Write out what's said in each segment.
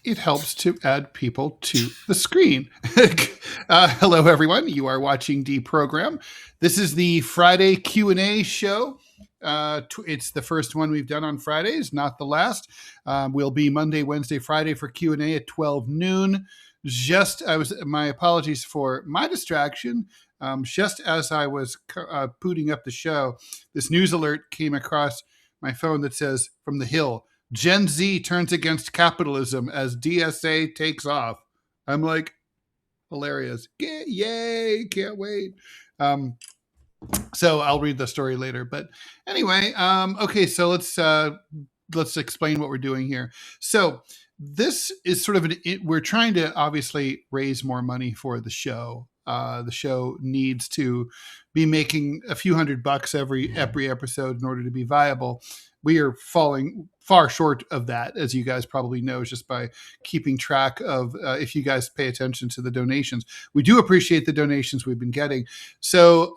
It helps to add people to the screen. Hello, everyone. You are watching DeProgram. This is the Friday Q&A show. It's the first one we've done on Fridays, not the last. We'll be Monday, Wednesday, Friday for Q&A at 12 noon. My apologies for my distraction. Just as I was booting up the show, this news alert came across my phone that says, from the Hill, Gen Z turns against capitalism as DSA takes off. I'm like, hilarious. Yay, can't wait. So I'll read the story later. But anyway, okay, so let's explain what we're doing here. So this is sort of we're trying to obviously raise more money for the show. The show needs to be making a few $100 every episode in order to be viable. We are falling far short of that, as you guys probably know, just by keeping track of, if you guys pay attention to the donations. We do appreciate the donations we've been getting. So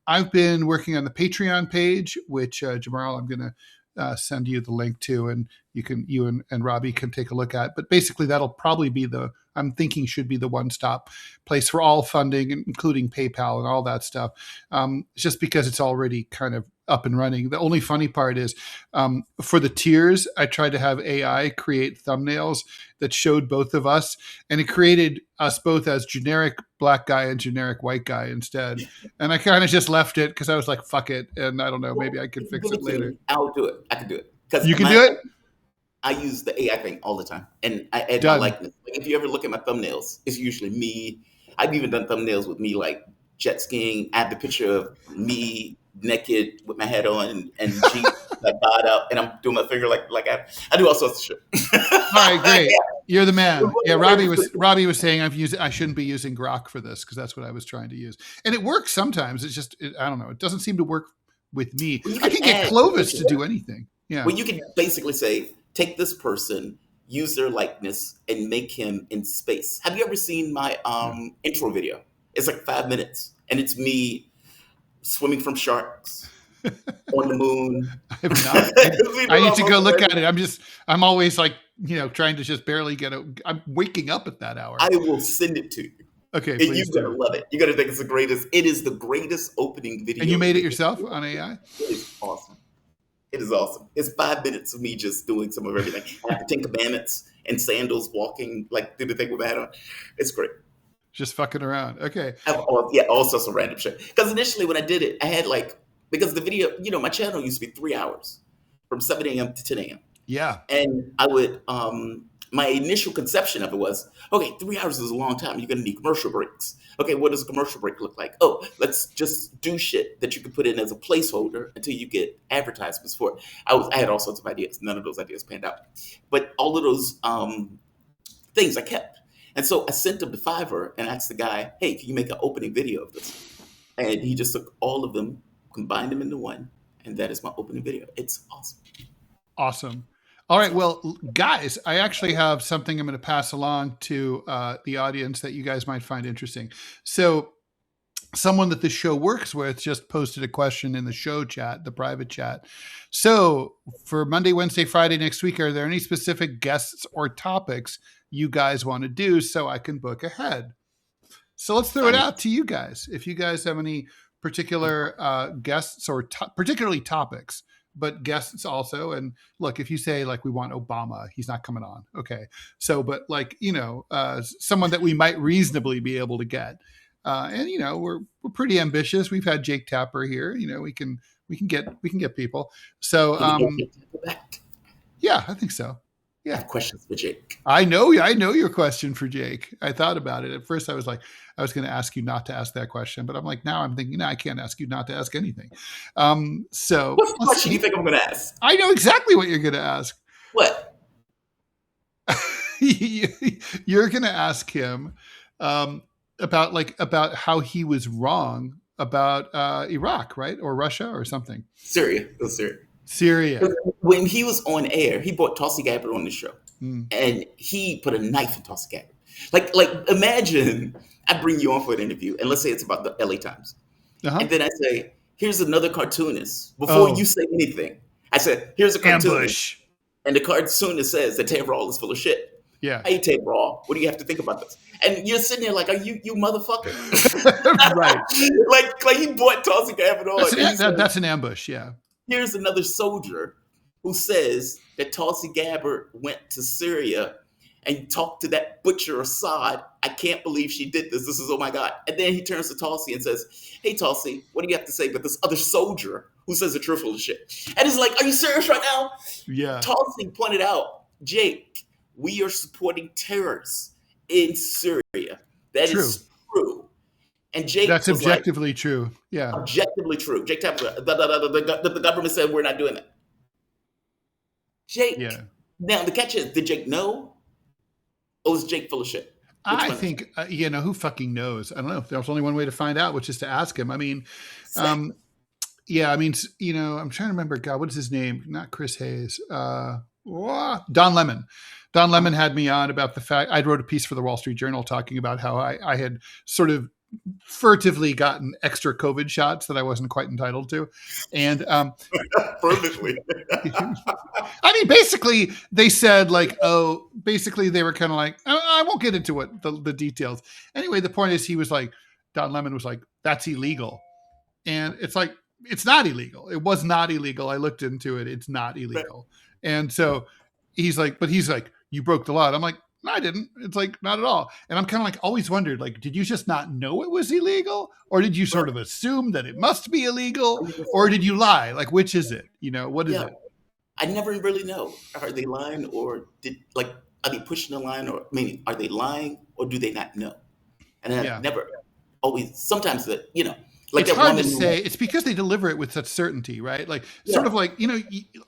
I've been working on the Patreon page, which Jamarl, I'm going to send you the link to, and you and Robby can take a look at. But basically, that'll probably be I'm thinking should be the one-stop place for all funding, including PayPal and all that stuff, just because it's already kind of up and running. The only funny part is for the tiers, I tried to have AI create thumbnails that showed both of us, and it created us both as generic black guy and generic white guy instead. And I kind of just left it because I was like, fuck it. And I don't know, maybe I can fix it later. I'll do it. I can do it. You can do it? I use the AI thing all the time, and I add my likeness. Like if you ever look at my thumbnails, it's usually me. I've even done thumbnails with me like jet skiing. I have the picture of me naked with my head on and jeans like bowed out, and I'm doing my finger like I do all sorts of shit. All right, great. Yeah. You're the man. Yeah, Robby was saying I shouldn't be using Grok for this because that's what I was trying to use, and it works sometimes. It's just I don't know. It doesn't seem to work with me. I can get Clovis to do anything. Yeah. Well, you can basically say, take this person, use their likeness, and make him in space. Have you ever seen my intro video? It's like 5 minutes, and it's me swimming from sharks on the moon. I need to go look at it. I'm always like, trying to just barely I'm waking up at that hour. I will send it to you. Okay, and you're going to love it. You're going to think it's the greatest. It is the greatest opening video. And you made it yourself on AI? It is awesome. It is awesome. It's 5 minutes of me just doing some of everything. I have the 10 Commandments and sandals walking, like do the thing with my hat on. It's great. Just fucking around. Okay. All sorts of random shit. Because initially when I did it, I had because the video, my channel used to be 3 hours from 7 a.m. to 10 a.m. Yeah. And I would, my initial conception of it was, okay, 3 hours is a long time. You're going to need commercial breaks. Okay, what does a commercial break look like? Oh, let's just do shit that you can put in as a placeholder until you get advertisements for it. I had all sorts of ideas. None of those ideas panned out. But all of those things I kept. And so I sent him to Fiverr and asked the guy, hey, can you make an opening video of this? And he just took all of them, combined them into one, and that is my opening video. It's awesome. Awesome. All right. Well, guys, I actually have something I'm going to pass along to the audience that you guys might find interesting. So someone that the show works with just posted a question in the show chat, the private chat. So for Monday, Wednesday, Friday next week, are there any specific guests or topics you guys want to do so I can book ahead? So let's throw it out to you guys. If you guys have any particular guests or particularly topics, but guests also. And look, if you say we want Obama, he's not coming on. Okay. So, but someone that we might reasonably be able to get. And we're pretty ambitious. We've had Jake Tapper here. We can get people. So, yeah, I think so. Yeah. I have questions for Jake. I know your question for Jake. I thought about it. At first I was like, I was going to ask you not to ask that question, but I'm like, now I'm thinking, no, I can't ask you not to ask anything. So what question do you think I'm going to ask? I know exactly what you're going to ask. What? You're going to ask him about how he was wrong about Iraq, right? Or Russia or something. Syria. It was Syria. When he was on air, he brought Tulsi Gabbard on the show, and he put a knife in Tulsi Gabbard. Like imagine I bring you on for an interview, and let's say it's about the LA Times, and then I say, "Here's another cartoonist." Before you say anything, I said, "Here's a cartoonist." Ambush. And the cartoonist says that Ted Rall is full of shit. Yeah. Hey, Ted Rall, what do you have to think about this? And you're sitting there like, are you motherfucker? Right. like he bought Tulsi Gabbard on. That's an ambush. Yeah. Here's another soldier who says that Tulsi Gabbard went to Syria and talked to that butcher Assad. I can't believe she did this. This is, oh my God. And then he turns to Tulsi and says, hey, Tulsi, what do you have to say about this other soldier who says a truthful shit? And it's like, are you serious right now? Yeah. Tulsi pointed out, Jake, we are supporting terrorists in Syria. That is true. And Jake, that's objectively true. Yeah. Objectively true. Jake Tapper, the government said we're not doing that. Jake. Yeah. Now the catch is, did Jake know? Or was Jake full of shit? I think, who fucking knows? I don't know. There's only one way to find out, which is to ask him. I mean, I'm trying to remember, God, what is his name? Not Chris Hayes. Don Lemon. Don Lemon had me on about the fact, I wrote a piece for the Wall Street Journal talking about how I had sort of furtively gotten extra COVID shots that I wasn't quite entitled to. And perfectly. I mean, basically they said like, basically they were kind of like, I won't get into what the details. Anyway, the point is Don Lemon was like, that's illegal. And it's like, it's not illegal. It was not illegal. I looked into it. It's not illegal. Right. And so he's like, you broke the law. And I'm like, no, I didn't. It's like, not at all. And I'm kind of like, always wondered, like, did you just not know it was illegal? Or did you sort of assume that it must be illegal? Or did you lie? Like, which is it? What is it? I never really know. Are they lying or are they pushing the line? Or meaning, are they lying or do they not know? And I never always, sometimes like it's hard to say. It's because they deliver it with such certainty, right? Like sort of like,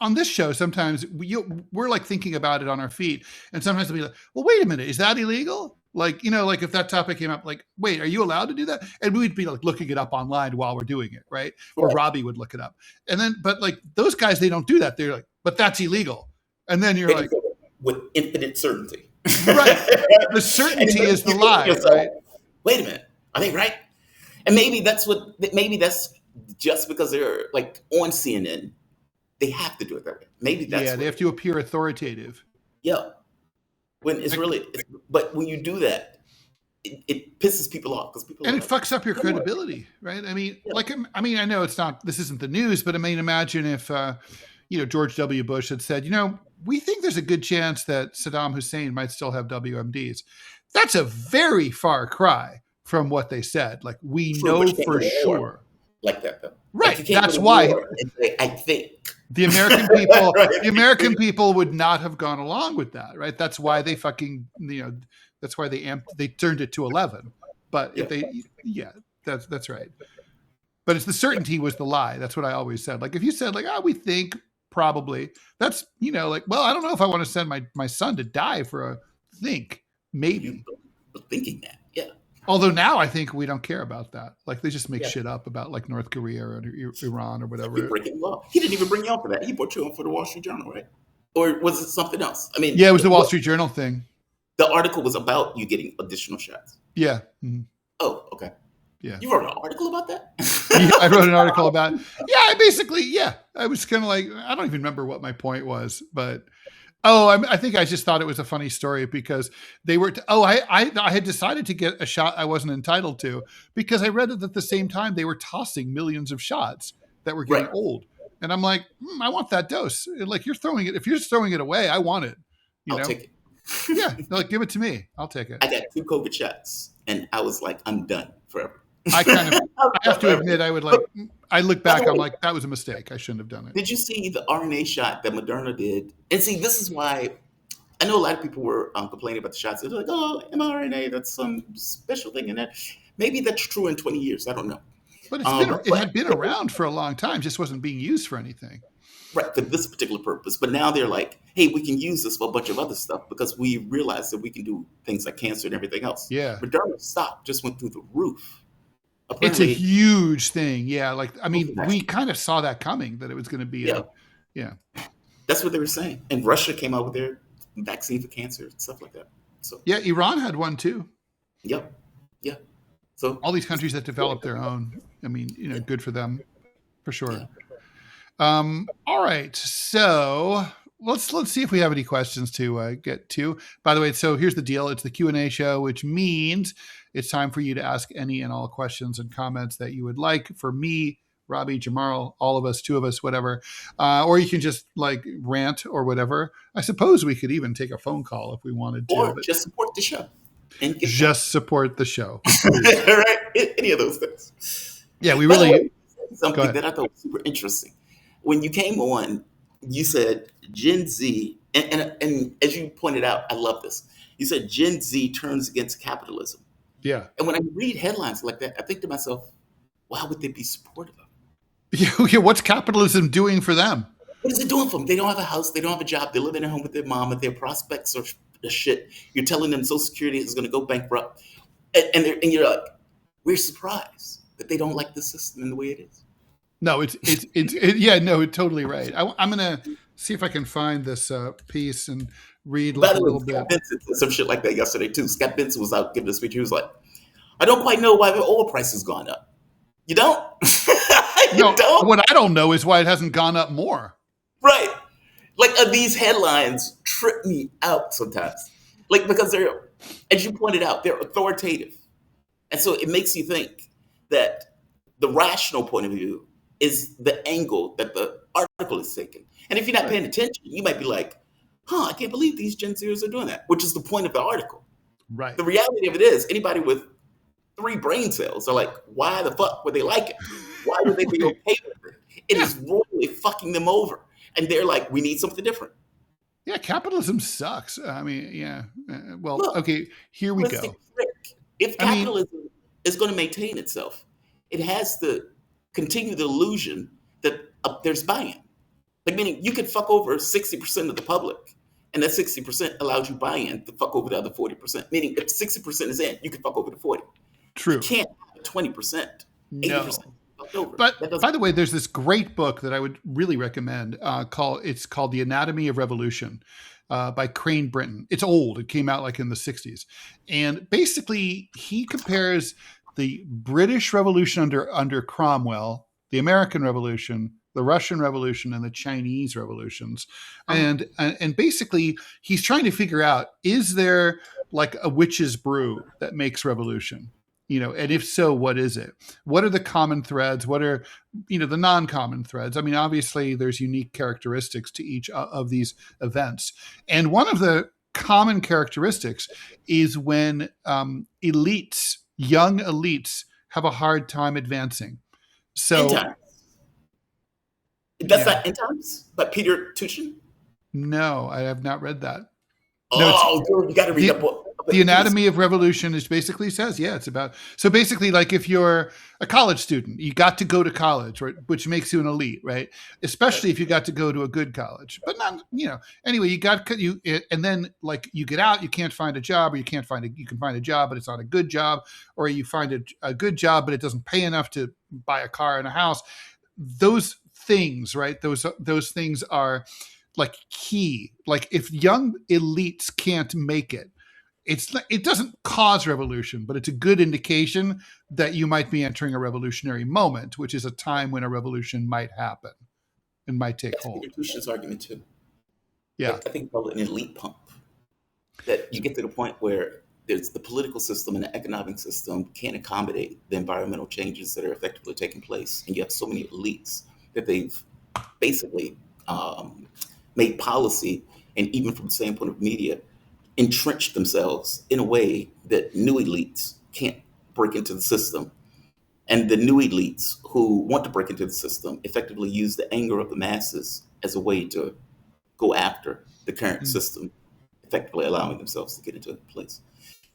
on this show, sometimes we're like thinking about it on our feet. And sometimes they'll be like, well, wait a minute, is that illegal? Like, like if that topic came up, like, wait, are you allowed to do that? And we'd be like looking it up online while we're doing it, right? Or Robby would look it up. And then, but like those guys, they don't do that. They're like, but that's illegal. And then you're like. With infinite certainty. Right. The certainty is the lie, right? Wait a minute, are they right? And maybe that's just because they're like on CNN, they have to do it that way. Maybe that's they have to appear authoritative. Yeah. When it's but when you do that, it pisses people off because people. And it fucks up your credibility, right? I mean, I know this isn't the news, but I mean, imagine if, George W. Bush had said, we think there's a good chance that Saddam Hussein might still have WMDs. That's a very far cry from what they said. Like, we know for sure. Like that, though. Right. Like, that's why. I think. The American people, the American people would not have gone along with that, right? That's why they fucking, that's why they turned it to 11. But if that's right. But it's the certainty was the lie. That's what I always said. Like, if you said like, we think probably, that's, like, well, I don't know if I want to send my son to die for a think, maybe. Thinking that, yeah. Although now I think we don't care about that. Like, they just make shit up about like North Korea or Iran or whatever. Breaking law. He didn't even bring you on for that. He brought you on for the Wall Street Journal, right? Or was it something else? I mean, it was the Wall Street Journal thing. The article was about you getting additional shots. Yeah. Mm-hmm. Oh, okay. Yeah. You wrote an article about that? I wrote an article about. I was kind of like, I don't even remember what my point was, but. I think I just thought it was a funny story because they were. I had decided to get a shot I wasn't entitled to because I read it at the same time they were tossing millions of shots that were getting old, and I'm like, I want that dose. Like, you're throwing it. If you're just throwing it away, I want it. I'll take it. Yeah, like, give it to me. I'll take it. I got 2 COVID shots, and I was like, I'm done forever. I have to admit, I look back, I'm like, that was a mistake. I shouldn't have done it. Did you see the RNA shot that Moderna did? And see, this is why I know a lot of people were complaining about the shots. They're like, mRNA, that's some special thing in that. Maybe that's true in 20 years. I don't know. But it had been around for a long time, just wasn't being used for anything. Right, for this particular purpose. But now they're like, hey, we can use this for a bunch of other stuff because we realize that we can do things like cancer and everything else. Yeah. Moderna stock just went through the roof. Apparently, it's a huge thing. Yeah. Like, I mean, we kind of saw that coming, that it was going to be. That's what they were saying. And Russia came out with their vaccine for cancer and stuff like that. So yeah, Iran had one too. Yep. Yeah. So all these countries that developed their own, I mean, good for them for sure. Yeah. All right. So let's see if we have any questions to get to. By the way, so here's the deal. It's the Q&A show, which means it's time for you to ask any and all questions and comments that you would like for me, Robby, Jamarl, all of us, two of us, whatever. Or you can just like rant or whatever. I suppose we could even take a phone call if we wanted to. Or just support the show. And just support the show. Right? Any of those things. Yeah, we really... Something that I thought was super interesting. When you came on, you said Gen Z, and as you pointed out, I love this. You said Gen Z turns against capitalism. Yeah. And when I read headlines like that, I think to myself, why would they be supportive of it? Yeah, what's capitalism doing for them? What is it doing for them? They don't have a house. They don't have a job. They're living at home with their mom, and their prospects are the shit. You're telling them Social Security is going to go bankrupt. And you're like, we're surprised that they don't like the system in the way it is. No, it's yeah, no, totally right. I'm gonna see if I can find this piece and read like a little bit. Scott Benson did some shit like that yesterday too. Scott Benson was out giving a speech. He was like, "I don't quite know why the oil price has gone up." You don't? Don't? What I don't know is why it hasn't gone up more. Right? Like these headlines trip me out sometimes. Like because they're, as you pointed out, they're authoritative, and so it makes you think that the rational point of view is the angle that the article is taking. And if you're not paying attention, you might be like, I can't believe these Gen Zers are doing that, which is the point of the article. Right. The reality of it is anybody with 3 brain cells are like, why the fuck would they like it? Why would they be okay with it? It is really fucking them over. And they're like, we need something different. Yeah, capitalism sucks. I mean, yeah. Well, Look, okay, here we go. If capitalism is going to maintain itself, it has to continue the illusion that there's buy-in. Like, meaning you could fuck over 60% of the public, and that 60% allows you buy-in to fuck over the other 40%. Meaning, if 60% is in, you can fuck over the 40. True. You can't have 20%, 80% fucked over. But by the way, there's this great book that I would really recommend. It's called The Anatomy of Revolution by Crane Brinton. It's old. It came out like in the 60s. And basically, he compares the British Revolution under Cromwell, the American Revolution, the Russian Revolution, and the Chinese revolutions. And basically, he's trying to figure out, is there like a witch's brew that makes revolution? And if so, what is it? What are the common threads? What are, the non-common threads? I mean, obviously, there's unique characteristics to each of these events. And one of the common characteristics is when young elites have a hard time advancing. So that's not End Times by Peter Tuchin? No, I have not read that. Dude, you got to read that book. The Anatomy of Revolution is basically says, it's about, so basically like if you're a college student, you got to go to college, right, which makes you an elite, right? Especially if you got to go to a good college, but not, anyway, and then like you get out, you can't find a job, or you can find a job, but it's not a good job, or you find a good job, but it doesn't pay enough to buy a car and a house. Those things, right? Those things are like key. Like if young elites can't make it, it doesn't cause revolution, but it's a good indication that you might be entering a revolutionary moment, which is a time when a revolution might happen and might take hold. Peter Tushin's argument too. Yeah, I think called an elite pump. That you get to the point where there's the political system and the economic system can't accommodate the environmental changes that are effectively taking place, and you have so many elites that they've basically made policy, and even from the standpoint of media, entrenched themselves in a way that new elites can't break into the system. And the new elites who want to break into the system effectively use the anger of the masses as a way to go after the current system, effectively allowing themselves to get into a place.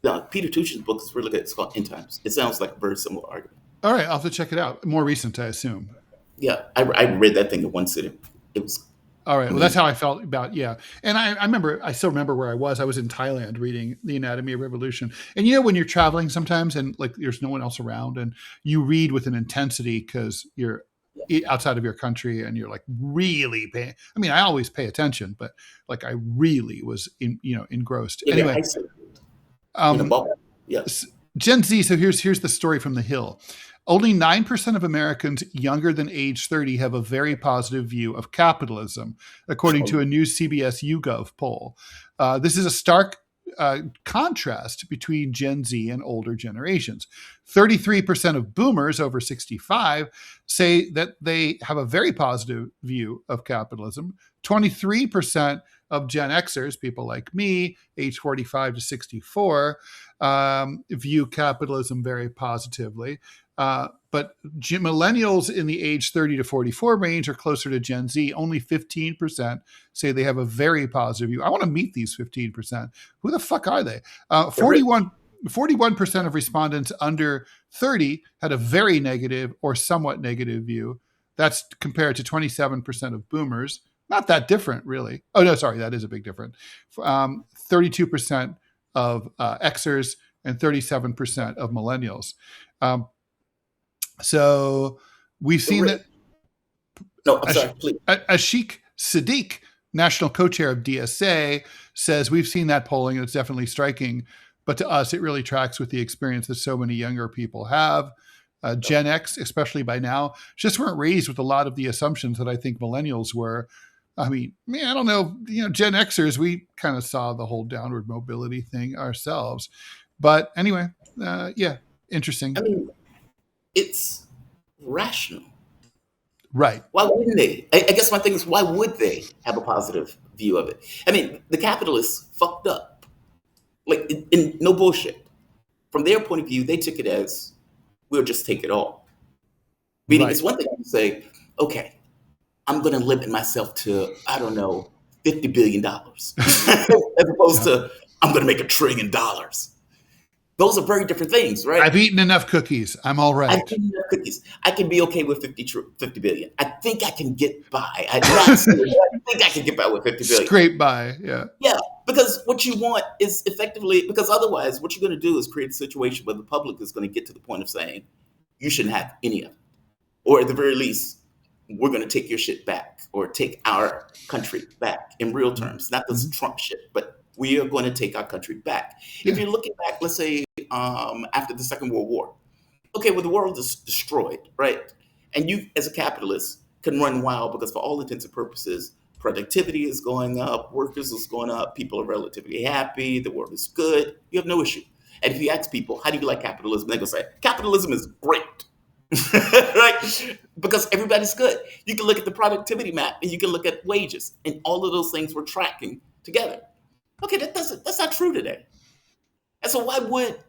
Now, Peter Tuchin's book is really good. It's called End Times. It sounds like a very similar argument. All right, I'll have to check it out. More recent, I assume. Yeah, I read that thing in one sitting. It was all right. Well, that's how I felt about, And I still remember where I was. I was in Thailand reading The Anatomy of Revolution. And when you're traveling sometimes and like there's no one else around and you read with an intensity because you're outside of your country and you're like really paying. I mean, I always pay attention, but like I really was engrossed. Anyway, Yes. Gen Z. So here's the story from The Hill. Only 9% of Americans younger than age 30 have a very positive view of capitalism, according to a new CBS YouGov poll. This is a stark contrast between Gen Z and older generations. 33% of boomers over 65 say that they have a very positive view of capitalism. 23% of Gen Xers, people like me, age 45 to 64, view capitalism very positively. But millennials in the age 30 to 44 range are closer to Gen Z. Only 15% say they have a very positive view. I want to meet these 15%. Who the fuck are they? 41% of respondents under 30 had a very negative or somewhat negative view. That's compared to 27% of boomers. Not that different, really. Oh, no, sorry, that is a big difference. 32% of Xers and 37% of millennials. So we've seen that. No, I'm sorry, please. Ashik Siddiq, national co-chair of DSA, says we've seen that polling and it's definitely striking. But to us, it really tracks with the experience that so many younger people have. Gen X, especially by now, just weren't raised with a lot of the assumptions that I think millennials were. I mean, man, I don't know. Gen Xers, we kind of saw the whole downward mobility thing ourselves. But anyway, yeah, interesting. I mean, it's rational. Right. Why wouldn't they? I guess my thing is, why would they have a positive view of it? I mean, the capitalists fucked up. Like, in no bullshit. From their point of view, they took it as, we'll just take it all. Meaning, It's one thing to say, okay, I'm going to limit myself to, I don't know, $50 billion. As opposed to, I'm going to make $1 trillion. Those are very different things, right? I've eaten enough cookies. I'm all right. I've eaten enough cookies. I can be okay with 50 billion. I think I can get by. I think I can get by with 50 billion. Scrape by, yeah. Yeah, because what you want is effectively, because otherwise what you're going to do is create a situation where the public is going to get to the point of saying, you shouldn't have any of it. Or at the very least, we're going to take your shit back or take our country back in real terms. Not this Trump shit, but we are going to take our country back. Yeah. If you're looking back, let's say, after the Second World War, okay, well, the world is destroyed, right? And you, as a capitalist, can run wild because for all intents and purposes, productivity is going up, workers is going up, people are relatively happy, the world is good, you have no issue. And if you ask people, how do you like capitalism? They're going to say, capitalism is great, right? Because everybody's good. You can look at the productivity map and you can look at wages, and all of those things were tracking together. Okay, that's not true today. And so why would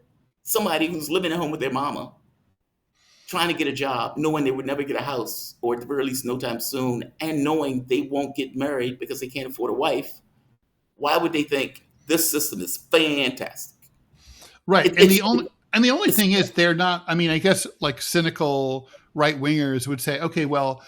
somebody who's living at home with their mama, trying to get a job, knowing they would never get a house, or at the very least no time soon, and knowing they won't get married because they can't afford a wife, why would they think this system is fantastic? Right. And the only thing is they're not, I mean, I guess like cynical right-wingers would say, okay, well,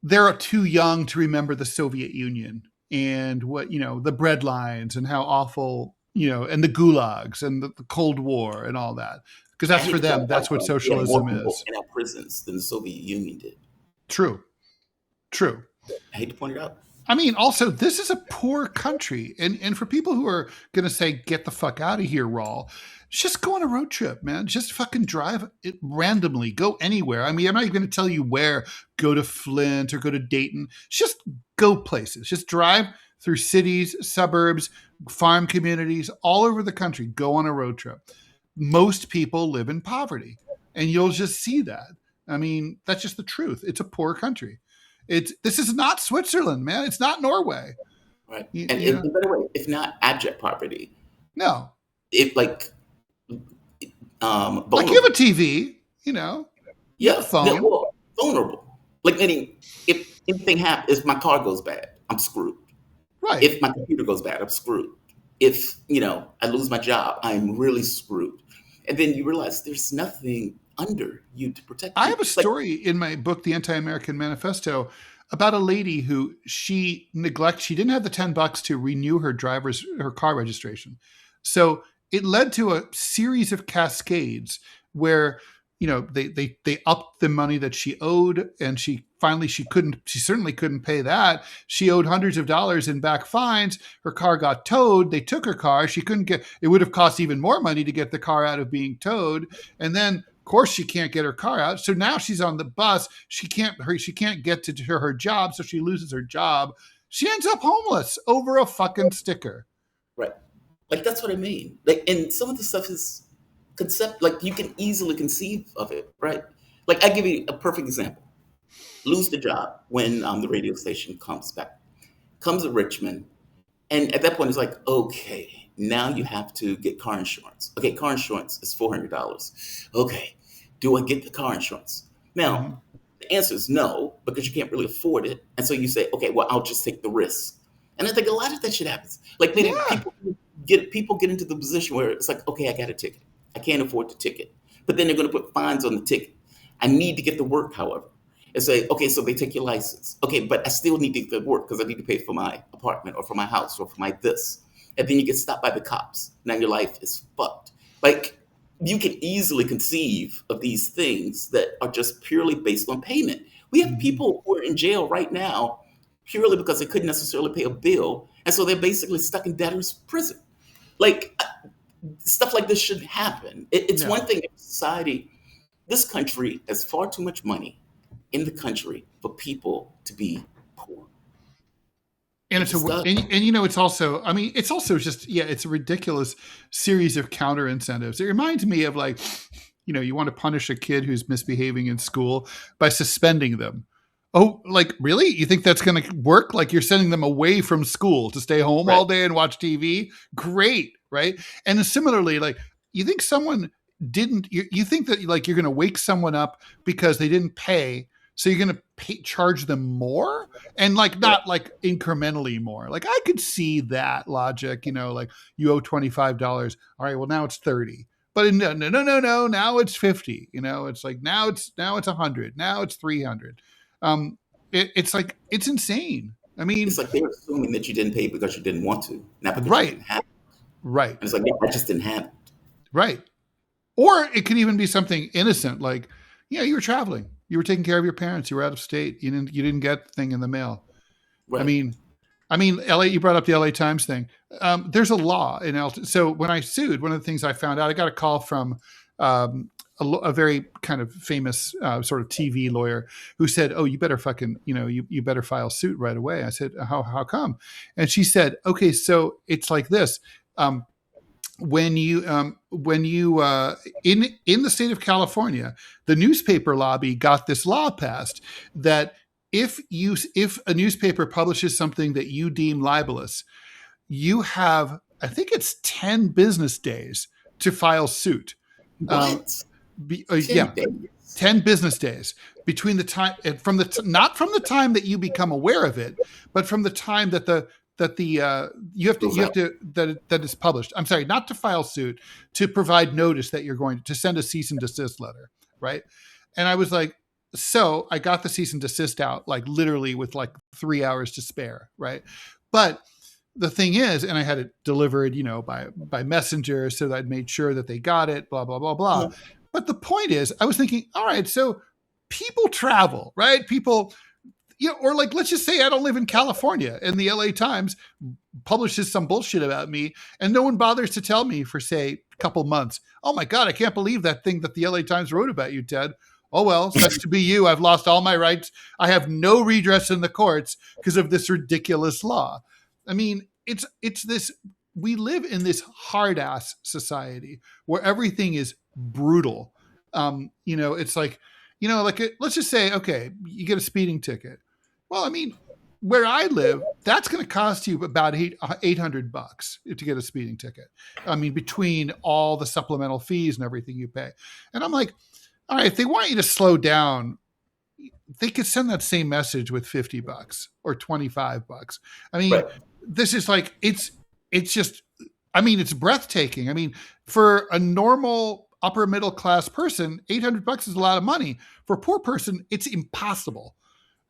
they're too young to remember the Soviet Union and what, the bread lines and how awful, and the gulags and the Cold War and all that. Because that's for them, that's what socialism is. In our prisons than the Soviet Union did. True. I hate to point it out. I mean, also, this is a poor country. And for people who are going to say, get the fuck out of here, Rall, just go on a road trip, man. Just fucking drive it randomly. Go anywhere. I mean, I'm not even going to tell you where. Go to Flint or go to Dayton. Just go places. Just drive through cities, suburbs, farm communities, all over the country. Go on a road trip. Most people live in poverty, and you'll just see that. I mean, that's just the truth. It's a poor country. This is not Switzerland, man. It's not Norway. Right. And by the way, it's not abject poverty. No. It like you have a TV, Yeah, a phone. Vulnerable. Like meaning, if anything happens, if my car goes bad, I'm screwed. Right. If my computer goes bad, I'm screwed. If I lose my job, I'm really screwed. And then you realize there's nothing under you to protect you. I have a story in my book, The Anti-American Manifesto, about a lady who she didn't have the $10 to renew her car registration. So it led to a series of cascades where, they upped the money that she owed, and she certainly couldn't pay that. She owed hundreds of dollars in back fines. Her car got towed. They took her car. It would have cost even more money to get the car out of being towed. And then course, she can't get her car out. So now she's on the bus. She can't get to her job. So she loses her job. She ends up homeless over a fucking sticker. Right. Like, that's what I mean. Like, and some of the stuff is like, you can easily conceive of it, right? Like, I give you a perfect example. Lose the job when the radio station comes to Richmond. And at that point, it's like, okay, now you have to get car insurance. Okay, car insurance is $400. Okay, do I get the car insurance? Now, the answer is no, because you can't really afford it. And so you say, okay, well, I'll just take the risk. And I think a lot of that shit happens. Like, maybe people get into the position where it's like, okay, I got a ticket. I can't afford the ticket. But then they're going to put fines on the ticket. I need to get to work, however. And say, okay, so they take your license. Okay, but I still need to get to work because I need to pay for my apartment or for my house or for my this. And then you get stopped by the cops. Now your life is fucked. Like, you can easily conceive of these things that are just purely based on payment. We have people who are in jail right now purely because they couldn't necessarily pay a bill. And so they're basically stuck in debtor's prison. Like, stuff like this shouldn't happen. It's one thing in society. This country has far too much money in the country for people to be poor. And it's it's also, I mean, it's also just, it's a ridiculous series of counter incentives. It reminds me of, like, you want to punish a kid who's misbehaving in school by suspending them. Oh, like, really? You think that's going to work? Like, you're sending them away from school to stay home all day and watch TV? Great, right? And similarly, like, you think someone you think that, like, you're going to wake someone up because they didn't pay, so you're going to charge them more, and, like, not like incrementally more. Like, I could see that logic, like, you owe $25. All right, well, now it's 30. But no. Now it's 50. It's like, now it's 100. Now it's 300. It's like, it's insane. I mean, it's like they're assuming that you didn't pay because you didn't want to, not because you didn't have it. Right. And it's like, I just didn't have it. Right. Or it could even be something innocent, like, you were traveling, you were taking care of your parents, you were out of state, you didn't get the thing in the mail. Right. I mean, LA. You brought up the LA Times thing. There's a law in so when I sued, one of the things I found out, I got a call from a very kind of famous sort of TV lawyer who said, "Oh, you better fucking, you better file suit right away." I said, "How come?" And she said, "Okay, so it's like this." When you in the state of California, the newspaper lobby got this law passed that if a newspaper publishes something that you deem libelous, you have, I think it's 10 business days to file suit. What? 10 business days between the time not from the time that you become aware of it, but from the time that it's published. I'm sorry, not to file suit, to provide notice that you're going to send a cease and desist letter, right? And I was like, so I got the cease and desist out, like, literally with like 3 hours to spare, right? But the thing is, and I had it delivered, by messenger, so that I'd made sure that they got it, blah, blah, blah, blah. Yeah. But the point is, I was thinking, all right, so people travel, right? People, or, like, let's just say I don't live in California and the LA Times publishes some bullshit about me and no one bothers to tell me for, say, a couple months. Oh my God, I can't believe that thing that the LA Times wrote about you, Ted. Oh, well, such to be you. I've lost all my rights. I have no redress in the courts because of this ridiculous law. I mean, it's this, we live in this hard ass society where everything is brutal. It's like, let's just say, okay, you get a speeding ticket. Well, I mean, where I live, that's going to cost you about $800 to get a speeding ticket. I mean, between all the supplemental fees and everything you pay. And I'm like, all right, if they want you to slow down, they could send that same message with $50 or $25. I mean, right. This is like, it's just, I mean, it's breathtaking. I mean, for a normal upper middle class person, $800 is a lot of money. For a poor person, it's impossible.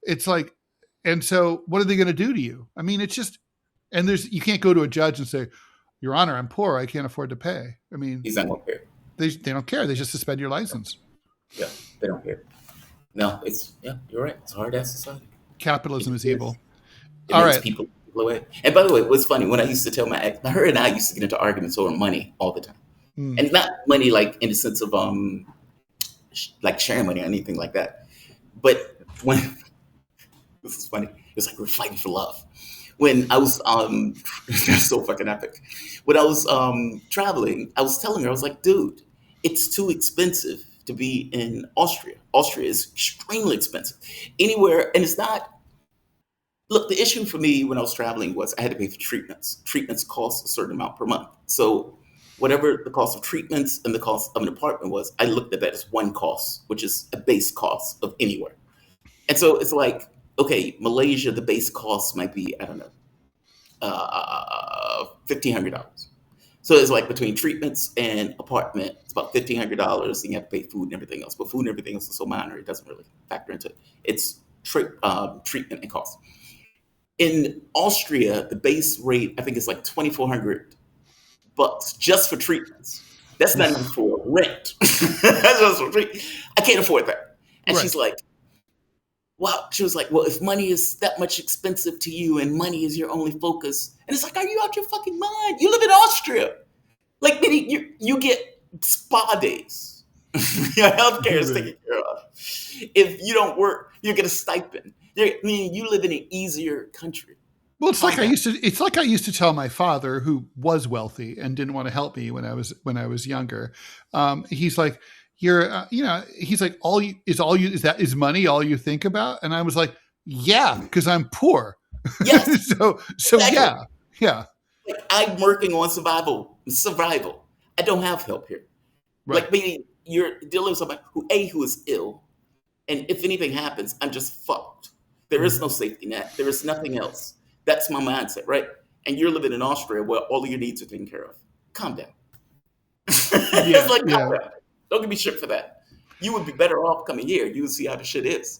It's like, and so what are they going to do to you? I mean, it's just, and you can't go to a judge and say, Your Honor, I'm poor, I can't afford to pay. I mean, he's not going to care. They don't care. They just suspend your license. Yeah, they don't care. No, you're right. It's a hard ass society. Capitalism is evil. It makes people away. And by the way, what's funny, when I used to tell my ex, her and I used to get into arguments over money all the time. And not money like in the sense of like sharing money or anything like that. But when this is funny, it's like we're fighting for love. When I was that's so fucking epic. When I was traveling, I was telling her, I was like, dude, it's too expensive to be in Austria. Austria is extremely expensive. Anywhere, and it's not. Look, the issue for me when I was traveling was I had to pay for treatments. Treatments cost a certain amount per month. So whatever the cost of treatments and the cost of an apartment was, I looked at that as one cost, which is a base cost of anywhere. And so it's like, okay, Malaysia, the base cost might be, I don't know, $1,500. So it's like between treatments and apartment, it's about $1,500. And you have to pay food and everything else. But food and everything else is so minor, it doesn't really factor into it. It's treatment and cost. In Austria, the base rate, I think, is like $2,400 just for treatments. That's not even for rent. That's just for treatment. I can't afford that. And Right. she's like, wow. She was like, well, if money is that much expensive to you and money is your only focus. And it's like, are you out your fucking mind? You live in Austria. Like, meaning you get spa days. Your healthcare is taken care of. If you don't work, you get a stipend. Meaning you live in an easier country. Well, it's like I used to tell my father, who was wealthy and didn't want to help me when I was younger. He's like, "You're, he's like, is money all you think about?" And I was like, "Yeah, because I'm poor." Yes. so Exactly. yeah. Like, I'm working on survival. I don't have help here. Right. Like, meaning you're dealing with somebody who is ill, and if anything happens, I'm just fucked. There is no safety net. There is nothing else. That's my mindset, right? And you're living in Austria where all of your needs are taken care of. Calm down. It's like, calm down. Don't give me shit for that. You would be better off coming here. You would see how the shit is.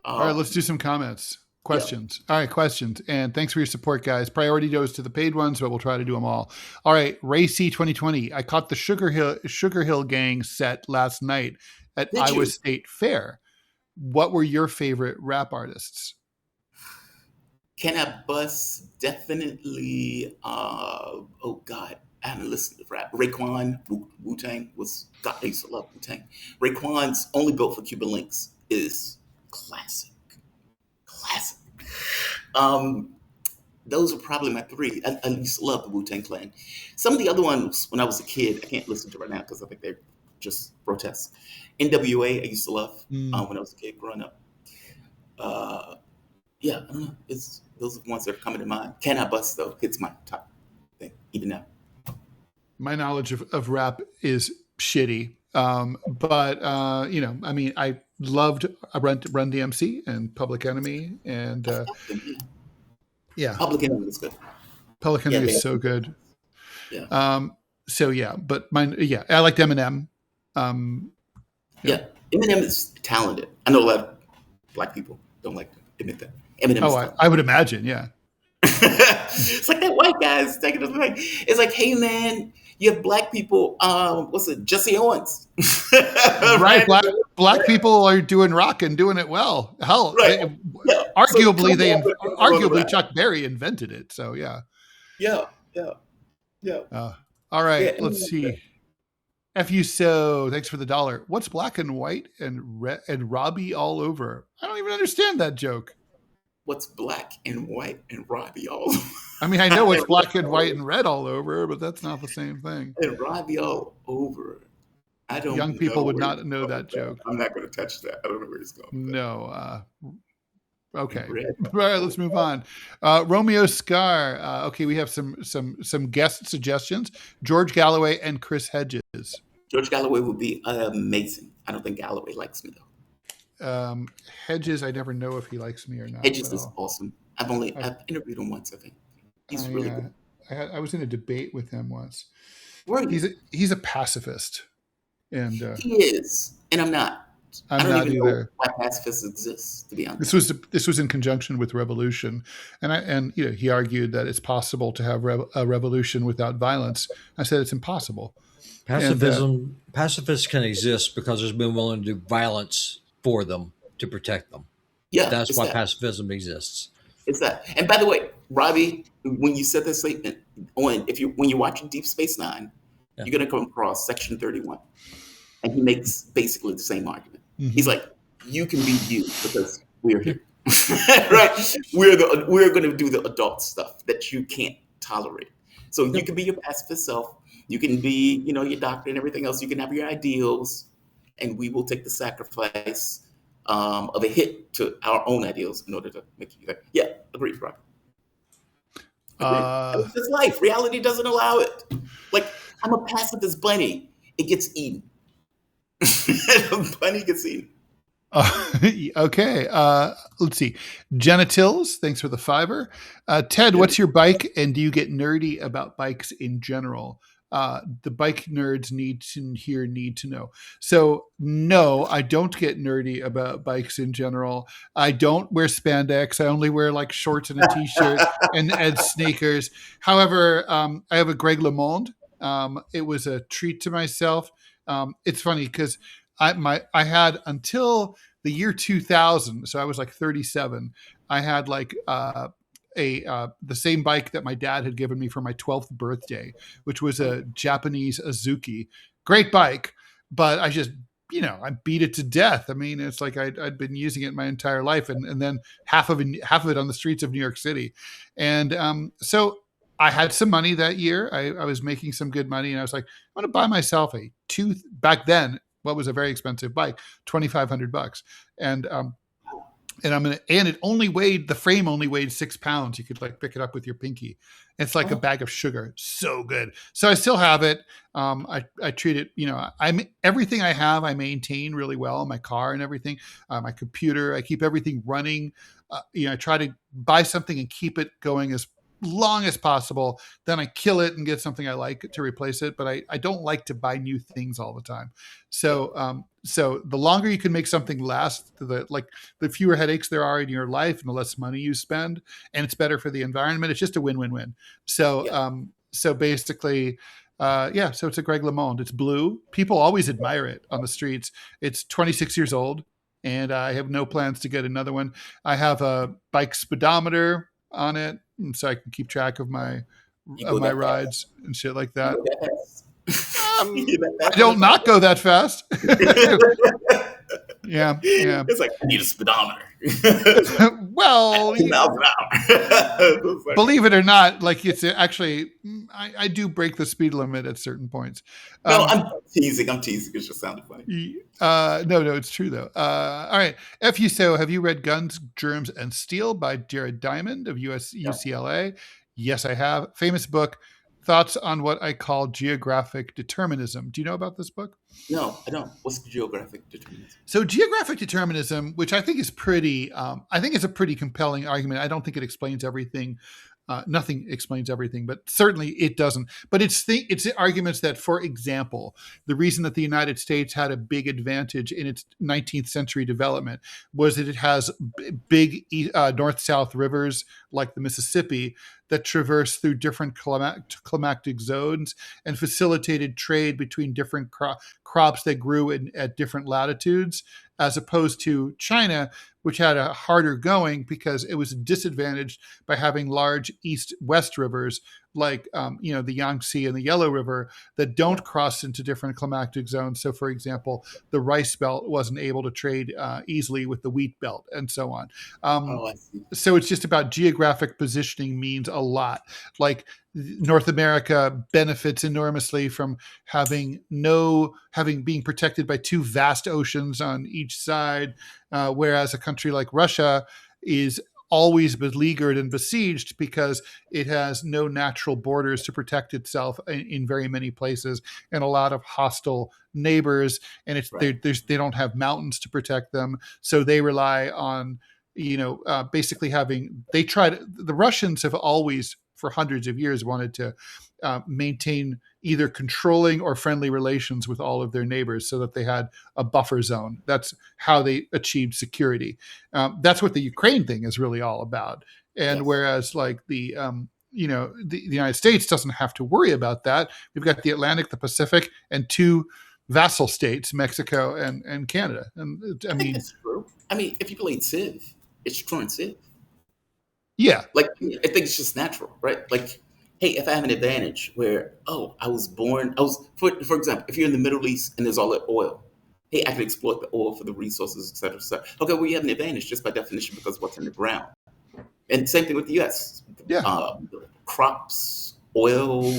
All right, let's do some comments. Questions. Yeah. All right, questions. And thanks for your support, guys. Priority goes to the paid ones, but we'll try to do them all. All right, Ray C 2020. I caught the Sugar Hill Gang set last night at Iowa State Fair. What were your favorite rap artists? Can I bust? Definitely. Oh God, I haven't listened to rap. Raekwon, Wu-Tang was. God, I used to love Wu-Tang. Raekwon's Only Built for Cuban Links is classic. Classic. Those are probably my three. I used to love the Wu-Tang Clan. Some of the other ones, when I was a kid, I can't listen to right now because I think they're just grotesque. NWA, I used to love when I was a kid growing up. Yeah, I don't know. Those are the ones that are coming to mind. Can I Bust, though, hits my top thing, even now. My knowledge of rap is shitty. But I mean, I loved Run DMC and Public Enemy, and yeah, Public Enemy is good. Public Enemy is so good. Yeah. So yeah, but mine, yeah, I liked Eminem. Yeah, Eminem is talented. I know a lot of black people don't like to admit that. Eminem is I would imagine, yeah. It's like that white guy is taking us back. It's like, hey man, you have black people. Jesse Owens, right? Black people are doing rock and doing it well. Hell, right. Arguably Chuck Berry invented it. So yeah. All right, let's see. FU so thanks for the $1. What's black and white and Robby all over? I don't even understand that joke. What's black and white and Robby all over? I mean, I know what's black and white and red all over, but that's not the same thing. And Robby all over. I don't. Young people would not know that joke. I'm not going to touch that. I don't know where he's going. No. Okay. All right, let's move on. Romeo Scar. Okay, we have some guest suggestions. George Galloway and Chris Hedges. George Galloway would be amazing. I don't think Galloway likes me though. Hedges, I never know if he likes me or not. Hedges is awesome. I've interviewed him once, I think. He's really good. I was in a debate with him once. He's a pacifist. And he is. And I'm not. I don't even know why pacifists exist, to be honest. This was in conjunction with revolution. And he argued that it's possible to have a revolution without violence. I said it's impossible. Pacifists can exist because there's been willing to do violence for them to protect them. Yeah, that's why pacifism exists. It's that. And by the way, Robby, when you said that statement, when you're watching Deep Space Nine, you're going to come across Section 31. and he makes basically the same argument. Mm-hmm. He's like, you can be you because we're here. Right? We're going to do the adult stuff that you can't tolerate. So you can be your pacifist self. You can be, your doctor and everything else. You can have your ideals, and we will take the sacrifice of a hit to our own ideals in order to make you there. Yeah, agreed, Rob. It's just life. Reality doesn't allow it. Like, I'm a pacifist bunny. It gets eaten. A bunny gets eaten. Okay. Let's see. Genitils, thanks for the $5. Ted, what's your bike, and do you get nerdy about bikes in general? The bike nerds need to know. So no, I don't get nerdy about bikes in general. I don't wear spandex. I only wear like shorts and a t-shirt and sneakers. However, I have a Greg LeMond. It was a treat to myself. It's funny because I had until the year 2000, so I was like 37. I had like the same bike that my dad had given me for my 12th birthday, which was a Japanese Azuki. Great bike, but I just I beat it to death. I mean, it's like I'd been using it my entire life, and then half of it on the streets of New York City, and so I had some money that year. I was making some good money, and I was like, I'm going to buy myself back then, what was a very expensive bike, $2,500, and the frame only weighed 6 pounds. You could like pick it up with your pinky. It's like a bag of sugar. So good. So I still have it. I treat it, everything I have, I maintain really well, my car and everything, my computer, I keep everything running. I try to buy something and keep it going as long as possible. Then I kill it and get something I like to replace it. But I don't like to buy new things all the time. So the longer you can make something last, the fewer headaches there are in your life and the less money you spend, and it's better for the environment. It's just a win-win-win. So so basically, so it's a Greg LeMond. It's blue. People always admire it on the streets. It's 26 years old, and I have no plans to get another one. I have a bike speedometer on it, so I can keep track of my rides and shit like that. I don't not go that fast. Yeah. It's like, I need a speedometer. Well, 2 miles an hour. Believe it or not, like it's actually, I do break the speed limit at certain points. No, I'm teasing. It just sounded funny. No, it's true though. All right. So have you read Guns, Germs, and Steel by Jared Diamond of UCLA? Yes, I have. Famous book. Thoughts on what I call geographic determinism. Do you know about this book? No, I don't. What's geographic determinism? So geographic determinism, which I think is pretty, I think it's a pretty compelling argument. I don't think it explains everything. Nothing explains everything, but certainly it doesn't. But it's arguments that, for example, the reason that the United States had a big advantage in its 19th century development was that it has big north-south rivers like the Mississippi that traverse through different climatic zones and facilitated trade between different crops that grew at different latitudes, as opposed to China, which had a harder going because it was disadvantaged by having large east-west rivers like the Yangtze and the Yellow River that don't cross into different climatic zones. So, for example, the rice belt wasn't able to trade easily with the wheat belt, and so on. I see. So it's just about geographic positioning means a lot. Like North America benefits enormously from being protected by two vast oceans on each side, whereas a country like Russia is always beleaguered and besieged because it has no natural borders to protect itself in very many places, and a lot of hostile neighbors, and they don't have mountains to protect them, so they rely on basically the Russians have always for hundreds of years wanted to maintain either controlling or friendly relations with all of their neighbors so that they had a buffer zone. That's how they achieved security. That's what the Ukraine thing is really all about. And whereas like the United States doesn't have to worry about that. We've got the Atlantic, the Pacific, and two vassal states, Mexico and Canada. And I think that's true. I mean, if you played Civ, it's true in Civ. Yeah. Like, I think it's just natural, right? Like, hey, if I have an advantage where, oh, for example, if you're in the Middle East and there's all that oil, hey, I can exploit the oil for the resources, et cetera, et cetera. Okay, well, you have an advantage just by definition because of what's in the ground. And same thing with the U.S. Yeah. Crops, oil,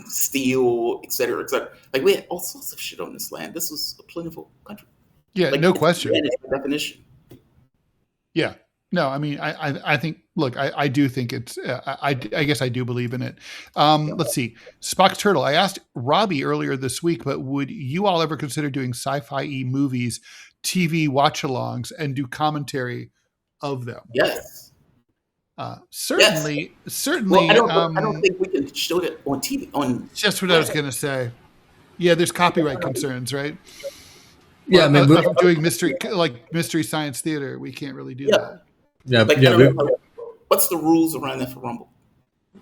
steel, et cetera, et cetera. Like we had all sorts of shit on this land. This was a plentiful country. Yeah, like, no question. By definition. Yeah. No, I mean, I think, look, I do think it's, I guess I do believe in it. Let's see. Spock's Turtle. I asked Robby earlier this week, but would you all ever consider doing sci-fi movies, TV watch-alongs, and do commentary of them? Yes. Certainly. Well, I don't think we can show that on TV. Just what I was going to say. Yeah, there's copyright concerns, right? Yeah, I mean, doing mystery science theater, we can't really do that. Yeah, what's the rules around that for Rumble?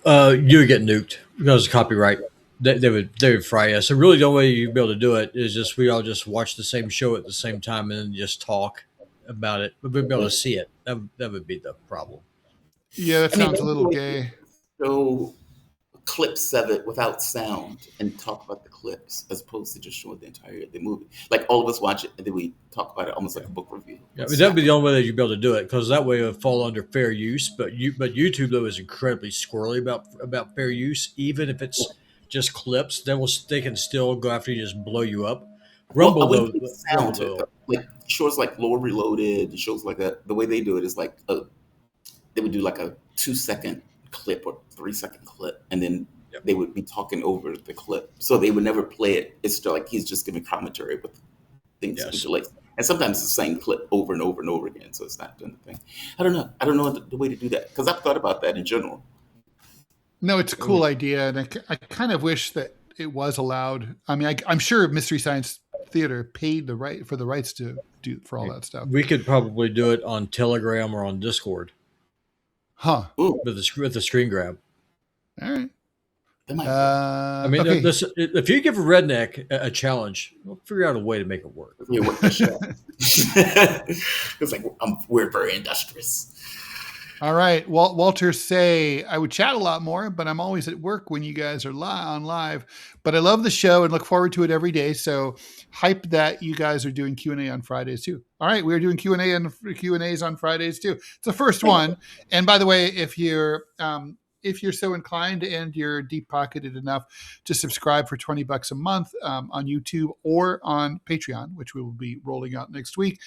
You would get nuked because of copyright. They would fry us. So really, the only way you'd be able to do it is just we all just watch the same show at the same time and then just talk about it. But we'd be able to see it. That would be the problem. Yeah, that sounds a little gay. So clips of it without sound and talk about the clips as opposed to just showing the entirety of the movie. Like all of us watch it and then we talk about it almost like a book review. Yeah, I mean, that'd be the only way that you'd be able to do it because that way it would fall under fair use. But YouTube though is incredibly squirrely about fair use. Even if it's just clips, they can still go after you, just blow you up. Rumble though, like shows like Lore Reloaded, shows like that. The way they do it is like they would do like a 2-second clip or 3-second clip, and then they would be talking over the clip, so they would never play it. It's still like he's just giving commentary with things with delays, and sometimes it's the same clip over and over and over again, so it's not doing the thing. I don't know the way to do that because I've thought about that in general. No, it's a cool idea, and I kind of wish that it was allowed. I mean, I'm sure Mystery Science Theater paid the rights to do for all that stuff. We could probably do it on Telegram or on Discord. Huh? With the screen grab. All right. I mean, if you give a redneck a challenge, we'll figure out a way to make it work. It's like we're very industrious. All right. Walter say, I would chat a lot more, but I'm always at work when you guys are on live. But I love the show and look forward to it every day. So hype that you guys are doing Q&A on Fridays too. All right. We're doing Q&As on Fridays too. It's the first one. And by the way, if you're so inclined and you're deep-pocketed enough to subscribe for $20 a month on YouTube or on Patreon, which we will be rolling out next week,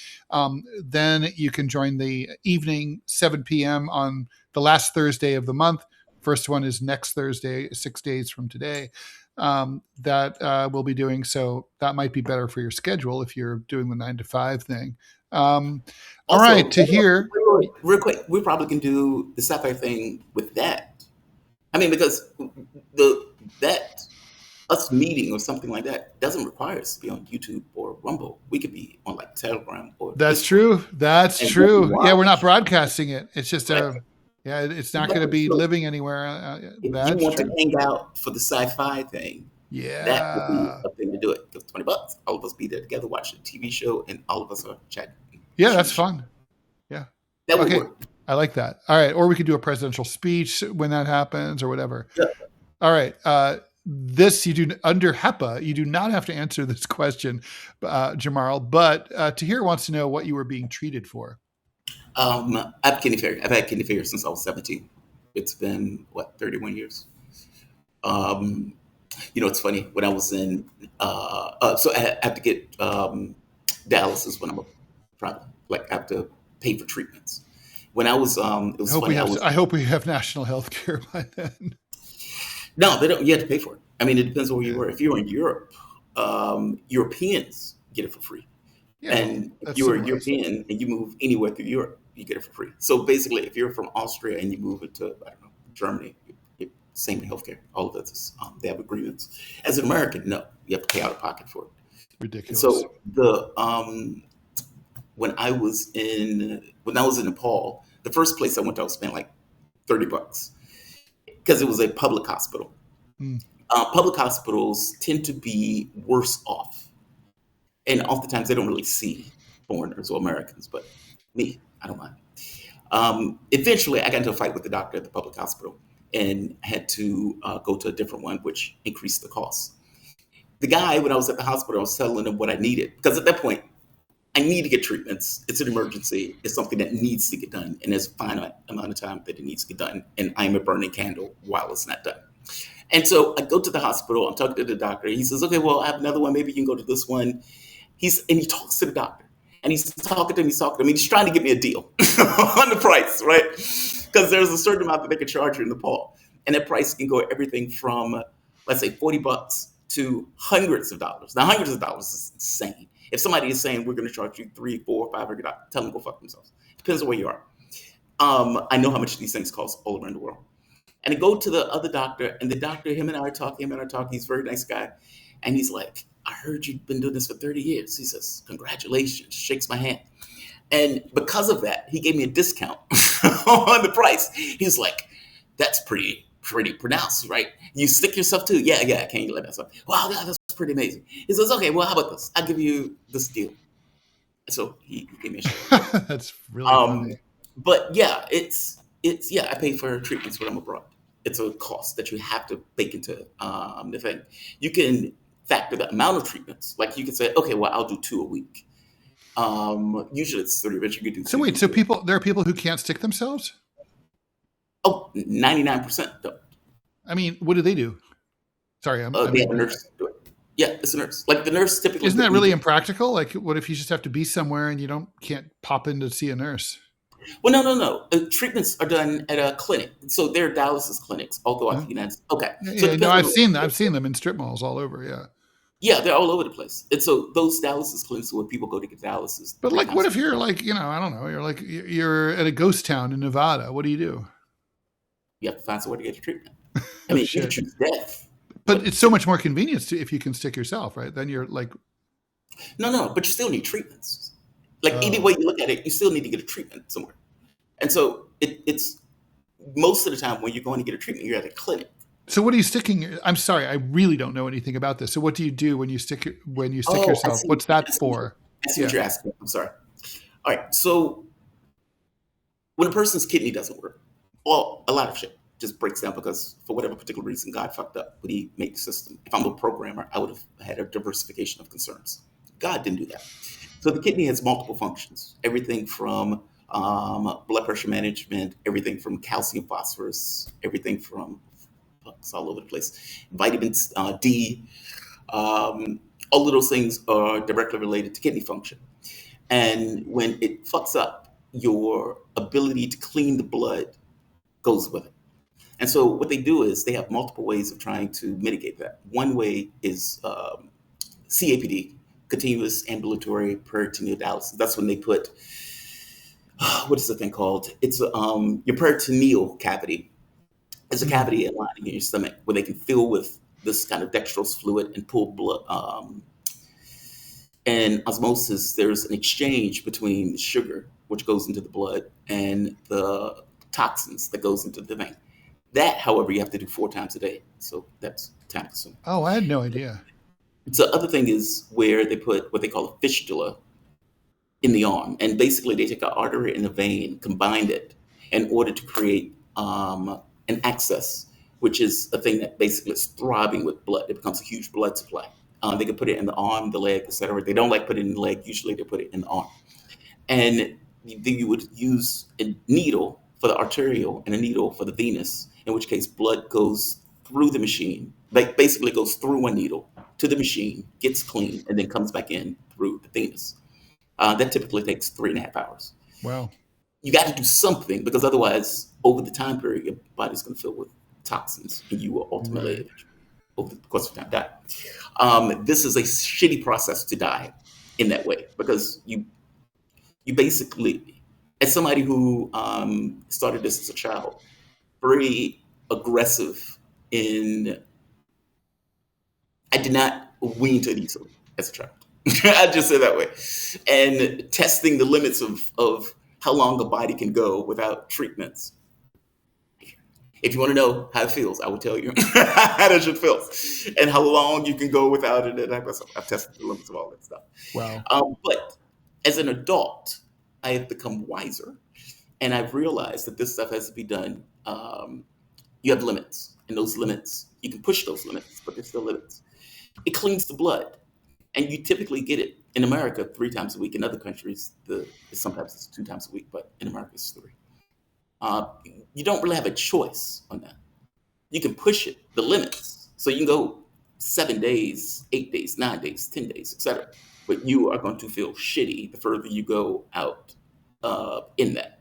then you can join the evening 7 p.m. on the last Thursday of the month. First one is next Thursday, 6 days from today. That we'll be doing. So that might be better for your schedule if you're doing the 9 to 5 thing. All right, to hear. Real quick, we probably can do the sci-fi thing with that. I mean, because that us meeting or something like that doesn't require us to be on YouTube or Rumble. We could be on like Telegram or. That's true. That's true. Yeah, we're not broadcasting it. It's just it's not going to be living anywhere. If you want to hang out for the sci-fi thing, that would be a thing to do it. Because $20, all of us be there together, watch a TV show, and all of us are chatting. Yeah, that's fun. Yeah, that would work. I like that. All right. Or we could do a presidential speech when that happens or whatever. Yeah. All right. This you do under HEPA. You do not have to answer this question, Jamarl, but Tahir wants to know what you were being treated for. I have kidney failure. I've had kidney failure since I was 17. It's been 31 years. It's funny when I was in, so I have to get dialysis when I'm a problem. Like I have to pay for treatments. When I was, it was funny. I hope we have national health care by then. No, they don't. You have to pay for it. I mean, it depends on where you were. If you're in Europe, Europeans get it for free. Yeah, and if you're a European and you move anywhere through Europe, you get it for free. So basically, if you're from Austria and you move into, Germany, same healthcare. All of this, they have agreements. As an American, no, you have to pay out of pocket for it. Ridiculous. So when I was in Nepal, the first place I went to, I spent like $30 because it was a public hospital. Public hospitals tend to be worse off, and oftentimes they don't really see foreigners or Americans. But me, I don't mind. Eventually, I got into a fight with the doctor at the public hospital and had to go to a different one, which increased the cost. The guy, when I was at the hospital, I was telling him what I needed, because at that point, I need to get treatments. It's an emergency. It's something that needs to get done. And there's a finite amount of time that it needs to get done. And I'm a burning candle while it's not done. And so I go to the hospital. I'm talking to the doctor. He says, okay, well, I have another one. Maybe you can go to this one. And he talks to the doctor. And he's talking to him. He's trying to get me a deal on the price, right? Because there's a certain amount that they can charge you in Nepal. And that price can go everything from, let's say, $40 to hundreds of dollars. Now, hundreds of dollars is insane. If somebody is saying we're going to charge you $300, $400, $500, tell them to go fuck themselves. Depends on where you are. I know how much these things cost all around the world. And I go to the other doctor, and the doctor, him and I are talking. He's a very nice guy. And he's like, I heard you've been doing this for 30 years. He says, congratulations, shakes my hand. And because of that, he gave me a discount on the price. He's like, that's pretty pronounced, right? You stick yourself too? Yeah, I can't let that stuff. Wow, that's pretty amazing. He says, okay, well, how about this? I'll give you this deal. So he gave me a share. That's really funny. But yeah, it's I pay for treatments when I'm abroad. It's a cost that you have to bake into the thing. You can factor the amount of treatments. Like you can say, okay, well, I'll do 2 a week. Usually it's 30, but you could do 2. So wait, there are people who can't stick themselves? Oh, 99% don't. I mean, what do they do? Sorry, they have a nurse do it. Yeah, it's a nurse. Like the nurse typically. Isn't that really impractical? Like, what if you just have to be somewhere and you can't pop in to see a nurse? Well, no. Treatments are done at a clinic. So there are dialysis clinics all throughout the United States. Okay. I've seen them in strip malls all over. Yeah. Yeah, they're all over the place. And so those dialysis clinics are where people go to get dialysis. But like, what if you're like, I don't know, you're at a ghost town in Nevada. What do? You have to find somewhere to get your treatment. I mean, you can choose death. But it's so much more convenient if you can stick yourself, right? Then you're like... No, but you still need treatments. Like either way you look at it, you still need to get a treatment somewhere. And so it's most of the time when you're going to get a treatment, you're at a clinic. So what are you sticking? I'm sorry, I really don't know anything about this. So what do you do when you stick yourself? What's that for? I see what you're asking. I'm sorry. All right. So when a person's kidney doesn't work, well, a lot of shit just breaks down because for whatever particular reason, God fucked up when he made the system. If I'm a programmer, I would have had a diversification of concerns. God didn't do that. So the kidney has multiple functions, everything from blood pressure management, everything from calcium, phosphorus, everything from it's all over the place, vitamins D, all of those things are directly related to kidney function. And when it fucks up, your ability to clean the blood goes with it. And so what they do is they have multiple ways of trying to mitigate that. One way is CAPD, continuous ambulatory peritoneal dialysis. That's when they put, what is the thing called? It's your peritoneal cavity. It's a cavity lining in your stomach where they can fill with this kind of dextrose fluid and pull blood. And osmosis, there's an exchange between the sugar, which goes into the blood, and the toxins that goes into the vein. That, however, you have to do 4 times a day. So that's time consuming. Oh, I had no idea. So the other thing is where they put what they call a fistula in the arm. And basically they take an artery and a vein, combine it in order to create an access, which is a thing that basically is throbbing with blood. It becomes a huge blood supply. They can put it in the arm, the leg, etc. They don't like put it in the leg. Usually they put it in the arm. And you would use a needle for the arterial and a needle for the venous, in which case blood goes through the machine, basically goes through one needle to the machine, gets clean, and then comes back in through the venous. That typically takes 3.5 hours. Wow. You got to do something because otherwise, over the time period, your body's going to fill with toxins and you will ultimately, over the course of time, die. This is a shitty process to die in that way because you basically, as somebody who started this as a child, very aggressive I did not wean to it easily as a child. I just say it that way. And testing the limits of how long a body can go without treatments. If you want to know how it feels, I will tell you how that shit feels and how long you can go without it. And I've tested the limits of all that stuff. Wow. But as an adult, I have become wiser. And I've realized that this stuff has to be done you have limits, and those limits, you can push those limits, but there's still limits. It cleans the blood, and you typically get it in America 3 times a week. In other countries, sometimes it's 2 times a week, but in America it's 3. You don't really have a choice on that. You can push it, the limits, so you can go 7 days, 8 days, 9 days, 10 days, etc. But you are going to feel shitty the further you go out in that.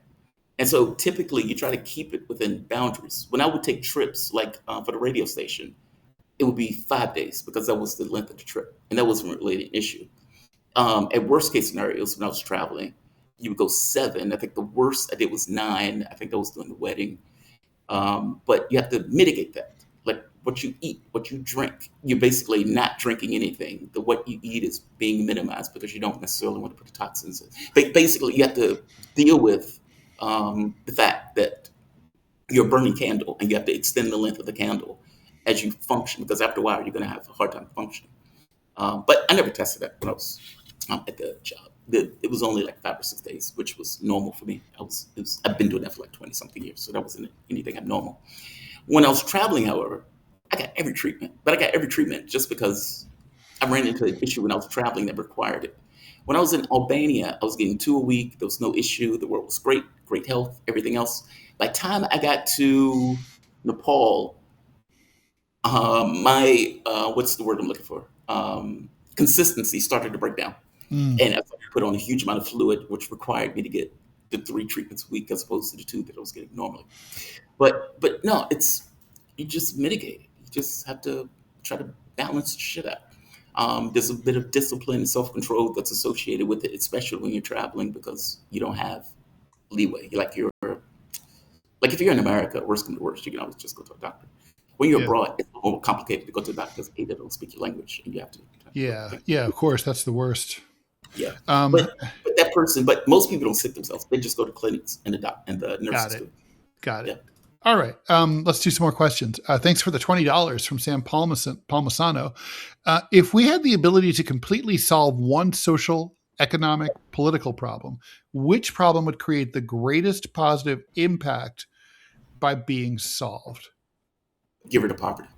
And so typically you try to keep it within boundaries. When I would take trips, like for the radio station, it would be 5 days because that was the length of the trip. And that wasn't really an issue. At worst case scenarios, when I was traveling, you would go 7. I think the worst I did was 9. I think that was during the wedding. But you have to mitigate that. Like what you eat, what you drink. You're basically not drinking anything. What you eat is being minimized because you don't necessarily want to put the toxins in. But basically, you have to deal with the fact that you're a burning candle and you have to extend the length of the candle as you function, because after a while you're going to have a hard time functioning. But I never tested that when I was at the job. It was only like 5 or 6 days, which was normal for me. I've been doing that for like 20 something years, so that wasn't anything abnormal. When I was traveling, however, I got every treatment, but I got every treatment just because I ran into an issue when I was traveling that required it. When I was in Albania, I was getting 2 a week. There was no issue. The world was great health, everything else. By the time I got to Nepal, my what's the word I'm looking for? Consistency started to break down, and I put on a huge amount of fluid, which required me to get the 3 treatments a week as opposed to the 2 that I was getting normally. But no, you just mitigate it. You just have to try to balance the shit out. There's a bit of discipline and self-control that's associated with it, especially when you're traveling, because you don't have leeway. Like if you're in America, worst comes to worst, you can always just go to a doctor. When you're abroad, it's more complicated to go to a doctor because they don't speak your language, and you have to. Yeah, of course, that's the worst. Yeah, but most people don't sick themselves. They just go to clinics and the nurses do. Got it. Yeah. All right. Let's do some more questions. Thanks for the $20 from Sam Palmisano. If we had the ability to completely solve one social, economic, political problem, which problem would create the greatest positive impact by being solved? Get rid of poverty.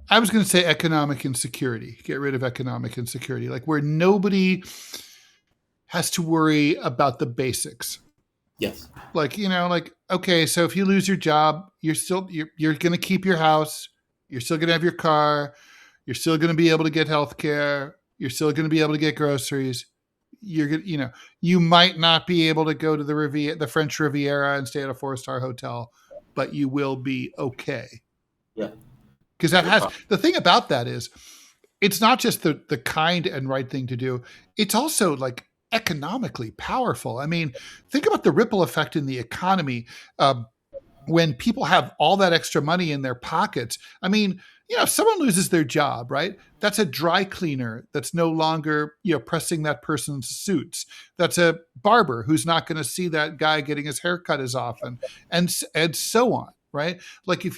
I was going to say economic insecurity. Get rid of economic insecurity, like where nobody has to worry about the basics. Yes. Like, okay, so if you lose your job, you're going to keep your house. You're still going to have your car. You're still going to be able to get health care. You're still going to be able to get groceries. You're going you might not be able to go to the French Riviera and stay at a 4-star hotel, but you will be okay. Yeah. Because the thing about that is it's not just the kind and right thing to do. It's also like economically powerful. I mean, think about the ripple effect in the economy when people have all that extra money in their pockets. I mean, if someone loses their job, right? That's a dry cleaner that's no longer, pressing that person's suits. That's a barber who's not going to see that guy getting his hair cut as often, and so on, right? Like if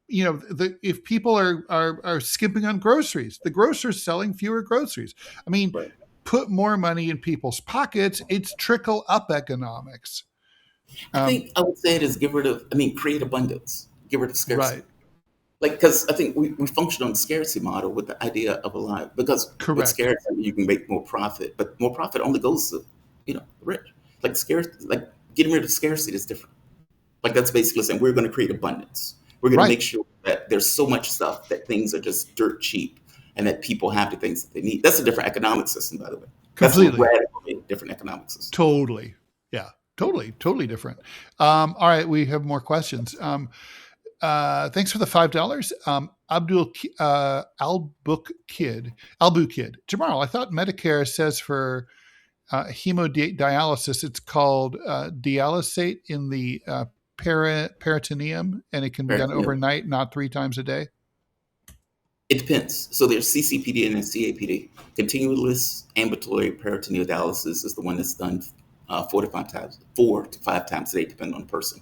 if people are skimping on groceries, the grocer's selling fewer groceries. I mean, right. Put more money in people's pockets. It's trickle up economics. I think I would say it is create abundance, get rid of scarcity. Right. Like, because I think we function on the scarcity model with the idea of a lie. Because Correct. With scarcity, you can make more profit, but more profit only goes to, the rich. Like getting rid of scarcity is different. Like that's basically saying we're going to create abundance. We're going to make sure that there's so much stuff that things are just dirt cheap and that people have the things that they need. That's a different economic system, by the way. Completely. That's a radically different economic system. Totally. Yeah. Totally different. All right. We have more questions. Thanks for the $5. Albu Kid. Jamarl, I thought Medicare says for hemodialysis, it's called dialysate in the peritoneum, and it can be done overnight, not 3 times a day. It depends. So there's CCPD and CAPD. Continuous ambulatory peritoneal dialysis is the one that's done 4 to 5 times a day, depending on the person.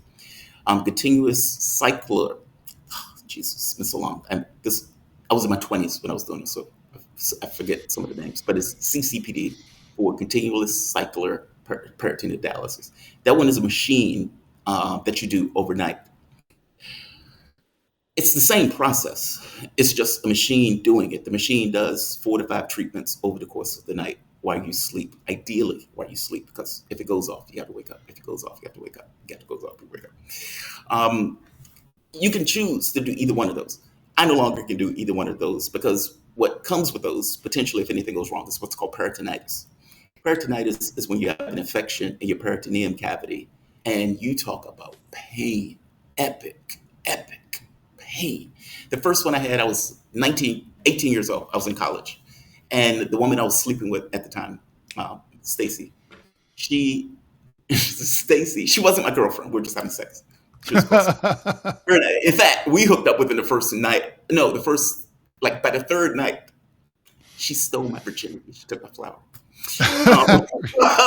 Continuous cycler. Oh, Jesus, it's been so long. I was in my 20s when I was doing this, so I forget some of the names. But it's CCPD, or continuous cycler peritoneal dialysis. That one is a machine that you do overnight. It's the same process. It's just a machine doing it. The machine does 4 to 5 treatments over the course of the night while you sleep, ideally while you sleep, because if it goes off, you have to wake up. If it goes off, you have to wake up. If it goes off, you wake up. You can choose to do either one of those. I no longer can do either one of those because what comes with those, potentially, if anything goes wrong, is what's called peritonitis. Peritonitis is when you have an infection in your peritoneum cavity and you talk about pain, epic pain. The first one I had, I was 18 years old. I was in college. And the woman I was sleeping with at the time, Stacy, she wasn't my girlfriend. We were just having sex. She was in fact, we hooked up within the first night. No, by the third night, she stole my virginity. She took my flower.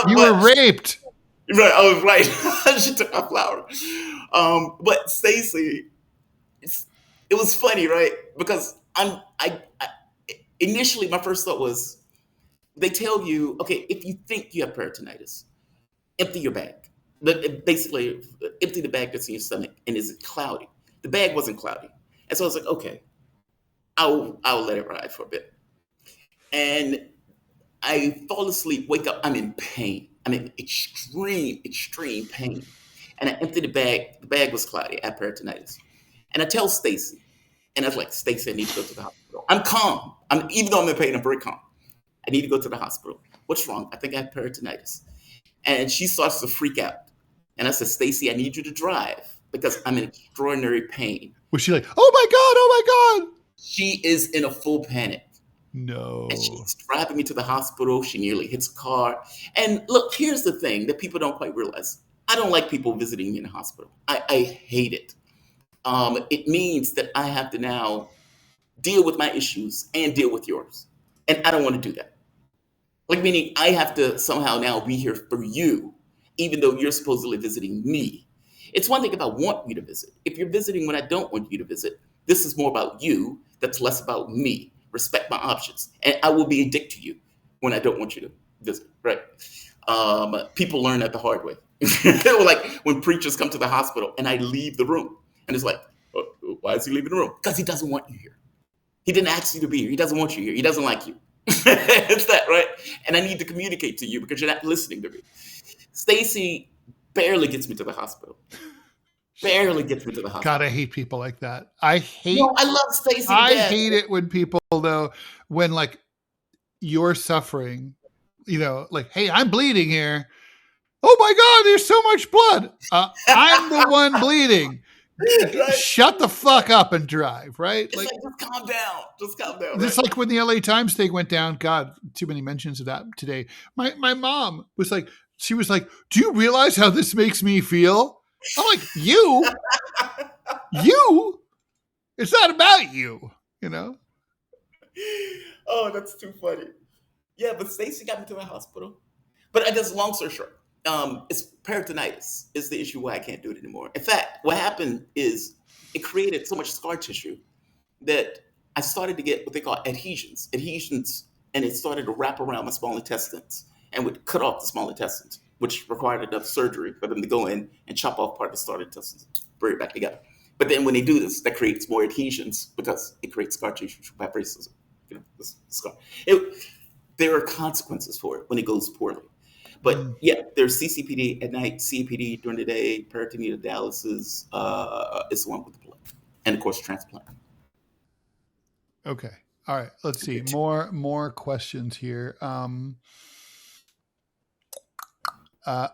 You were raped. Right, I was right. She took my flower. But Stacy, it was funny, right? Because initially my first thought was, they tell you, okay, if you think you have peritonitis, empty your bag. Basically, empty the bag that's in your stomach, and is it cloudy? The bag wasn't cloudy, and so I was like, okay, I'll let it ride for a bit. And I fall asleep, wake up, I'm in pain. I'm in extreme pain. And I empty the bag. The bag was cloudy. I had peritonitis. And I tell Stacy, and I was like, Stacy, I need to go to the hospital. I'm calm. Even though I'm in pain, I'm very calm. I need to go to the hospital. What's wrong? I think I have peritonitis. And she starts to freak out. And I said, Stacy, I need you to drive because I'm in extraordinary pain. Was she like, oh my God? She is in a full panic. No. And she's driving me to the hospital. She nearly hits a car. And look, here's the thing that people don't quite realize. I don't like people visiting me in the hospital. I hate it. It means that I have to now deal with my issues and deal with yours. And I don't want to do that. Like, meaning I have to somehow now be here for you, even though you're supposedly visiting me. It's one thing if I want you to visit. If you're visiting when I don't want you to visit, this is more about you. That's less about me. Respect my options. And I will be a dick to you when I don't want you to visit, right? People learn that the hard way. Like when preachers come to the hospital and I leave the room. And it's like, why is he leaving the room? Because he doesn't want you here. He didn't ask you to be here. He doesn't want you here. He doesn't like you. It's that, right? And I need to communicate to you because you're not listening to me. Stacy barely gets me to the hospital. Barely gets me to the hospital. God, I hate people like that. I love Stacy. I hate it when people, though, when like you're suffering, like, hey, I'm bleeding here. Oh my God, there's so much blood. I'm the one bleeding. Right. Shut the fuck up and drive, right? It's like just calm down. Just calm down. Just like when the LA Times thing went down. God, too many mentions of that today. My mom was like, she was like, do you realize how this makes me feel? I'm like, you? It's not about you, Oh, that's too funny. Yeah, but Stacy got me to the hospital. But I guess long story short, it's peritonitis is the issue why I can't do it anymore. In fact, what happened is it created so much scar tissue that I started to get what they call adhesions, and it started to wrap around my small intestines and would cut off the small intestines, which required another surgery for them to go in and chop off part of the small intestines, bring it back together. But then when they do this, that creates more adhesions because it creates scar tissue by racism. This scar. There are consequences for it when it goes poorly. But yeah, there's CCPD at night, CPD during the day, peritoneal dialysis is the one with the blood, and of course transplant. Okay, all right. Let's see more questions here.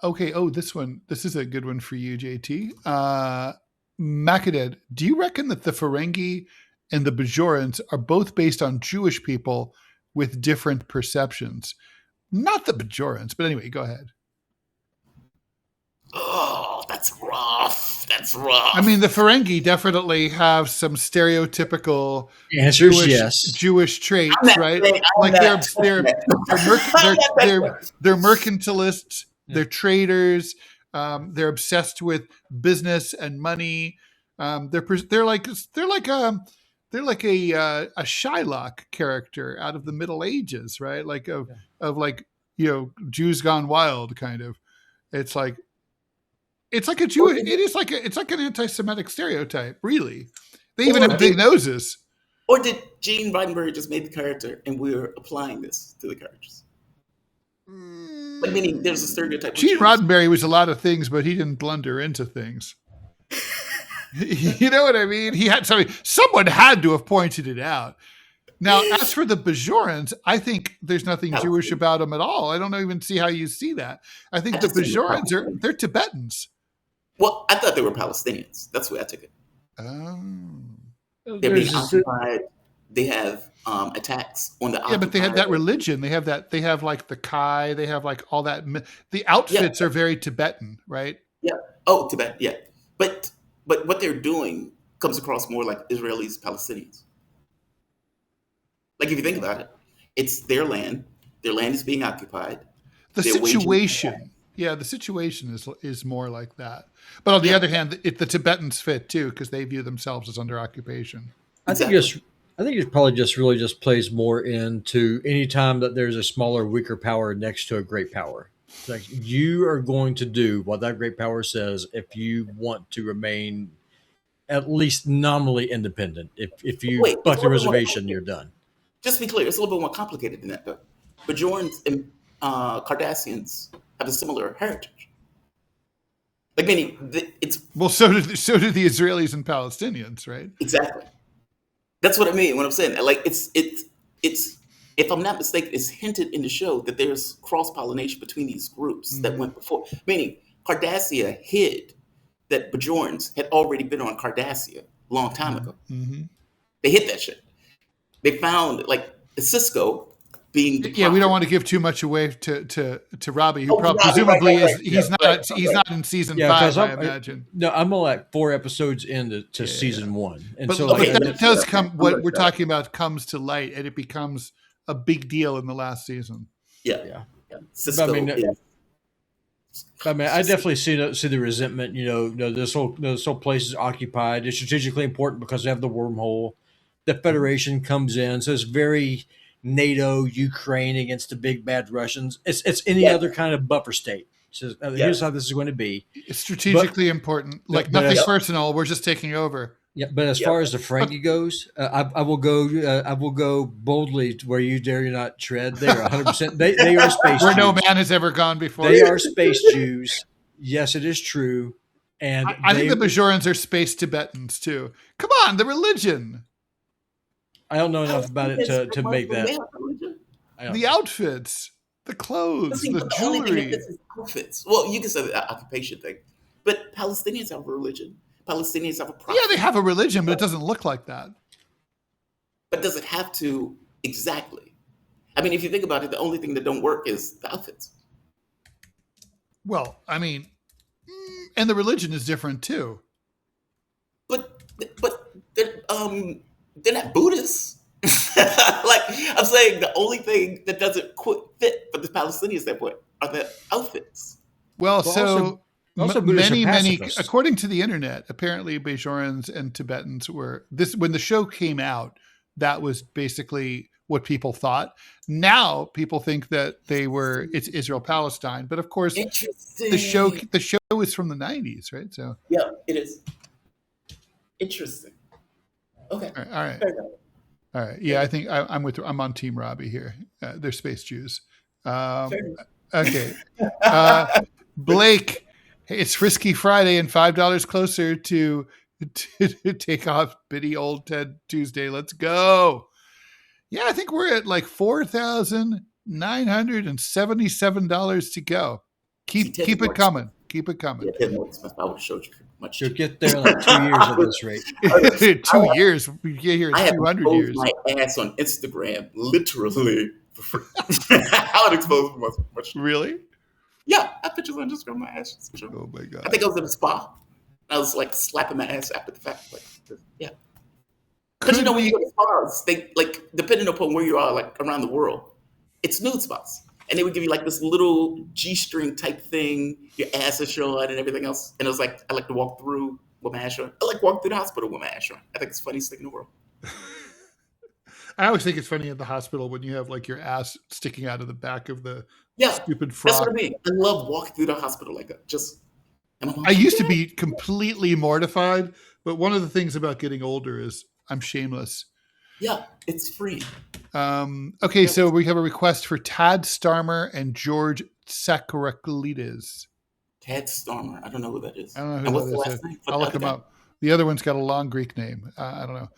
Okay. Oh, this is a good one for you, JT. Macaded, do you reckon that the Ferengi and the Bajorans are both based on Jewish people with different perceptions? Not the Bajorans, but anyway, go ahead. Oh, that's rough. That's rough. I mean, the Ferengi definitely have some stereotypical Jewish traits, right? Like they're mercantilists, they're traders, they're obsessed with business and money. They're like a Shylock character out of the Middle Ages, right? Like of like, Jews gone wild kind of. It's like a Jew. It's like an anti-Semitic stereotype, really. They even have big noses. Or did Gene Roddenberry just make the character and we're applying this to the characters? Like, meaning there's a stereotype. Gene Roddenberry was a lot of things, but he didn't blunder into things. You know what I mean? Someone had to have pointed it out. Now, as for the Bajorans, I think there's nothing Jewish about them at all. I don't even see how you see that. I think the Bajorans they're Tibetans. Well, I thought they were Palestinians. That's the way I took it. They're being occupied. They have attacks on the but they have that religion. They have like the Kai. They have like all that. The outfits are very Tibetan, right? Yeah. Oh, Tibet. Yeah. But what they're doing comes across more like Israelis, Palestinians. Like, if you think about it, it's their land. Their land is being occupied. The situation is more like that. But on the other hand, the Tibetans fit too because they view themselves as under occupation. Exactly. I think it probably just plays more into any time that there's a smaller, weaker power next to a great power. It's like, you are going to do what that great power says if you want to remain at least nominally independent. If you buck the reservation, you're done. Just to be clear, it's a little bit more complicated than that, though. Bajorans and Cardassians have a similar heritage. Like, meaning it's so do the Israelis and Palestinians, right? Exactly. That's what I mean when I'm saying that. Like, it's if I'm not mistaken, it's hinted in the show that there's cross-pollination between these groups that went before. Meaning, Cardassia hid that Bajorans had already been on Cardassia a long time ago. Mm-hmm. They hid that shit. They found, like, Cisco being we don't want to give too much away to Robby, who presumably he's not in season 5, I imagine. No, I'm only like 4 episodes into season 1, and but that does come. What we're talking about comes to light, and it becomes a big deal in the last season. Yeah. Cisco, I definitely see the resentment. This whole place is occupied. It's strategically important because they have the wormhole. The Federation comes in, so it's very NATO, Ukraine against the big bad Russians. It's any other kind of buffer state. So here's how this is going to be. It's strategically important. Like, nothing personal. We're just taking over. Yeah, but as far as the Ferengi goes, I will go boldly to where you dare not tread. They are 100%. They are space where Jews. No man has ever gone before. They are space Jews. Yes, it is true. And I think the Bajorans are space Tibetans too. Come on, the religion. I don't know enough about it to make that. The outfits, the clothes, the jewelry. Outfits. Well, you can say the occupation thing, but Palestinians have a religion. Palestinians have a prophet. Yeah, they have a religion, but it doesn't look like that. But does it have to exactly? I mean, if you think about it, the only thing that don't work is the outfits. Well, I mean, and the religion is different too. But they're not Buddhists. Like, I'm saying the only thing that doesn't fit for the Palestinians that point are the outfits. Well, also many, according to the internet, apparently Bajorans and Tibetans were when the show came out. That was basically what people thought. Now people think that it's Israel Palestine, but of course the show is from the 90s, right? So yeah, it is interesting. Okay. All right. Yeah, I think I'm on Team Robby here. They're space Jews. Okay. Blake, hey, it's Frisky Friday and $5 closer to take off bitty old Ted Tuesday. Let's go. Yeah, I think we're at like $4,977 to go. Keep it coming. Keep it coming. Yeah, Ted Morris, I would have showed you much. You'll get there in like 2 years at this rate. 2 years. We get here in 200 years. I have exposed my ass on Instagram, literally. I would expose much. Really? Yeah, I have pictures on Instagram of my ass. Sure. Oh my God. I think I was in a spa. I was like slapping my ass after the fact. Like, yeah. But when you go to spas, they, like, depending upon where you are, like around the world, it's nude spas. And they would give you like this little G-string type thing, your ass is showing and everything else. And it was like, I like to walk through with my ass showing. I like walking through the hospital with my ass showing. I think it's the funniest thing in the world. I always think it's funny at the hospital when you have like your ass sticking out of the back of the stupid frock. That's what I mean. I love walking through the hospital like that. I used to be completely mortified But one of the things about getting older is I'm shameless. Yeah, it's free. Okay, so we have a request for Tad Starmer and George Sacchariclides. Ted Starmer. I don't know who that is. I don't know who And what's that the is. last name? I'll look him up. The other one's got a long Greek name. I don't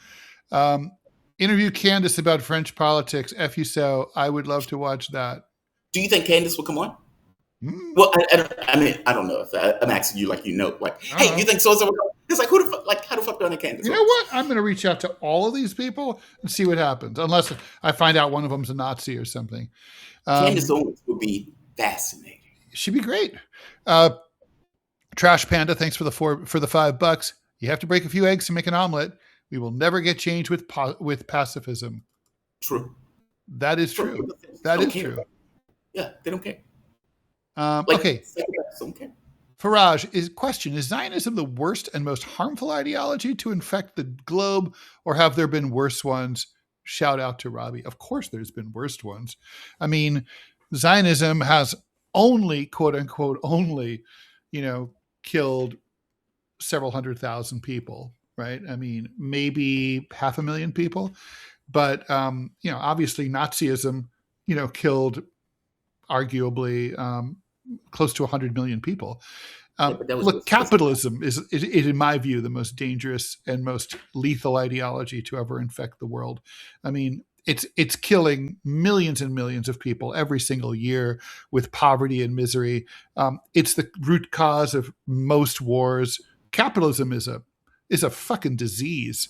know. Interview Candace about French politics. F you so. I would love to watch that. Do you think Candace will come on? Hmm. Well, I don't know if I'm asking you like hey, you think so-and-so? It's like, who the fuck, like, how the fuck do I know Candace? You know what? I'm going to reach out to all of these people and see what happens, unless I find out one of them's a Nazi or something. Candace Owens would be fascinating. She'd be great. Trash Panda, thanks for the $5. You have to break a few eggs to make an omelet. We will never get change with pacifism. True. That is true. That is true. Yeah, they don't care. Okay. Don't care. Faraj, question, is Zionism the worst and most harmful ideology to infect the globe, or have there been worse ones? Shout out to Robby. Of course there's been worse ones. I mean, Zionism has only, quote unquote, killed several 100,000 people, right? I mean, maybe 500,000 people. But, obviously Nazism, killed arguably close to 100 million people. Look, capitalism is, in my view, the most dangerous and most lethal ideology to ever infect the world. I mean, it's killing millions and millions of people every single year with poverty and misery. It's the root cause of most wars. Capitalism is a fucking disease.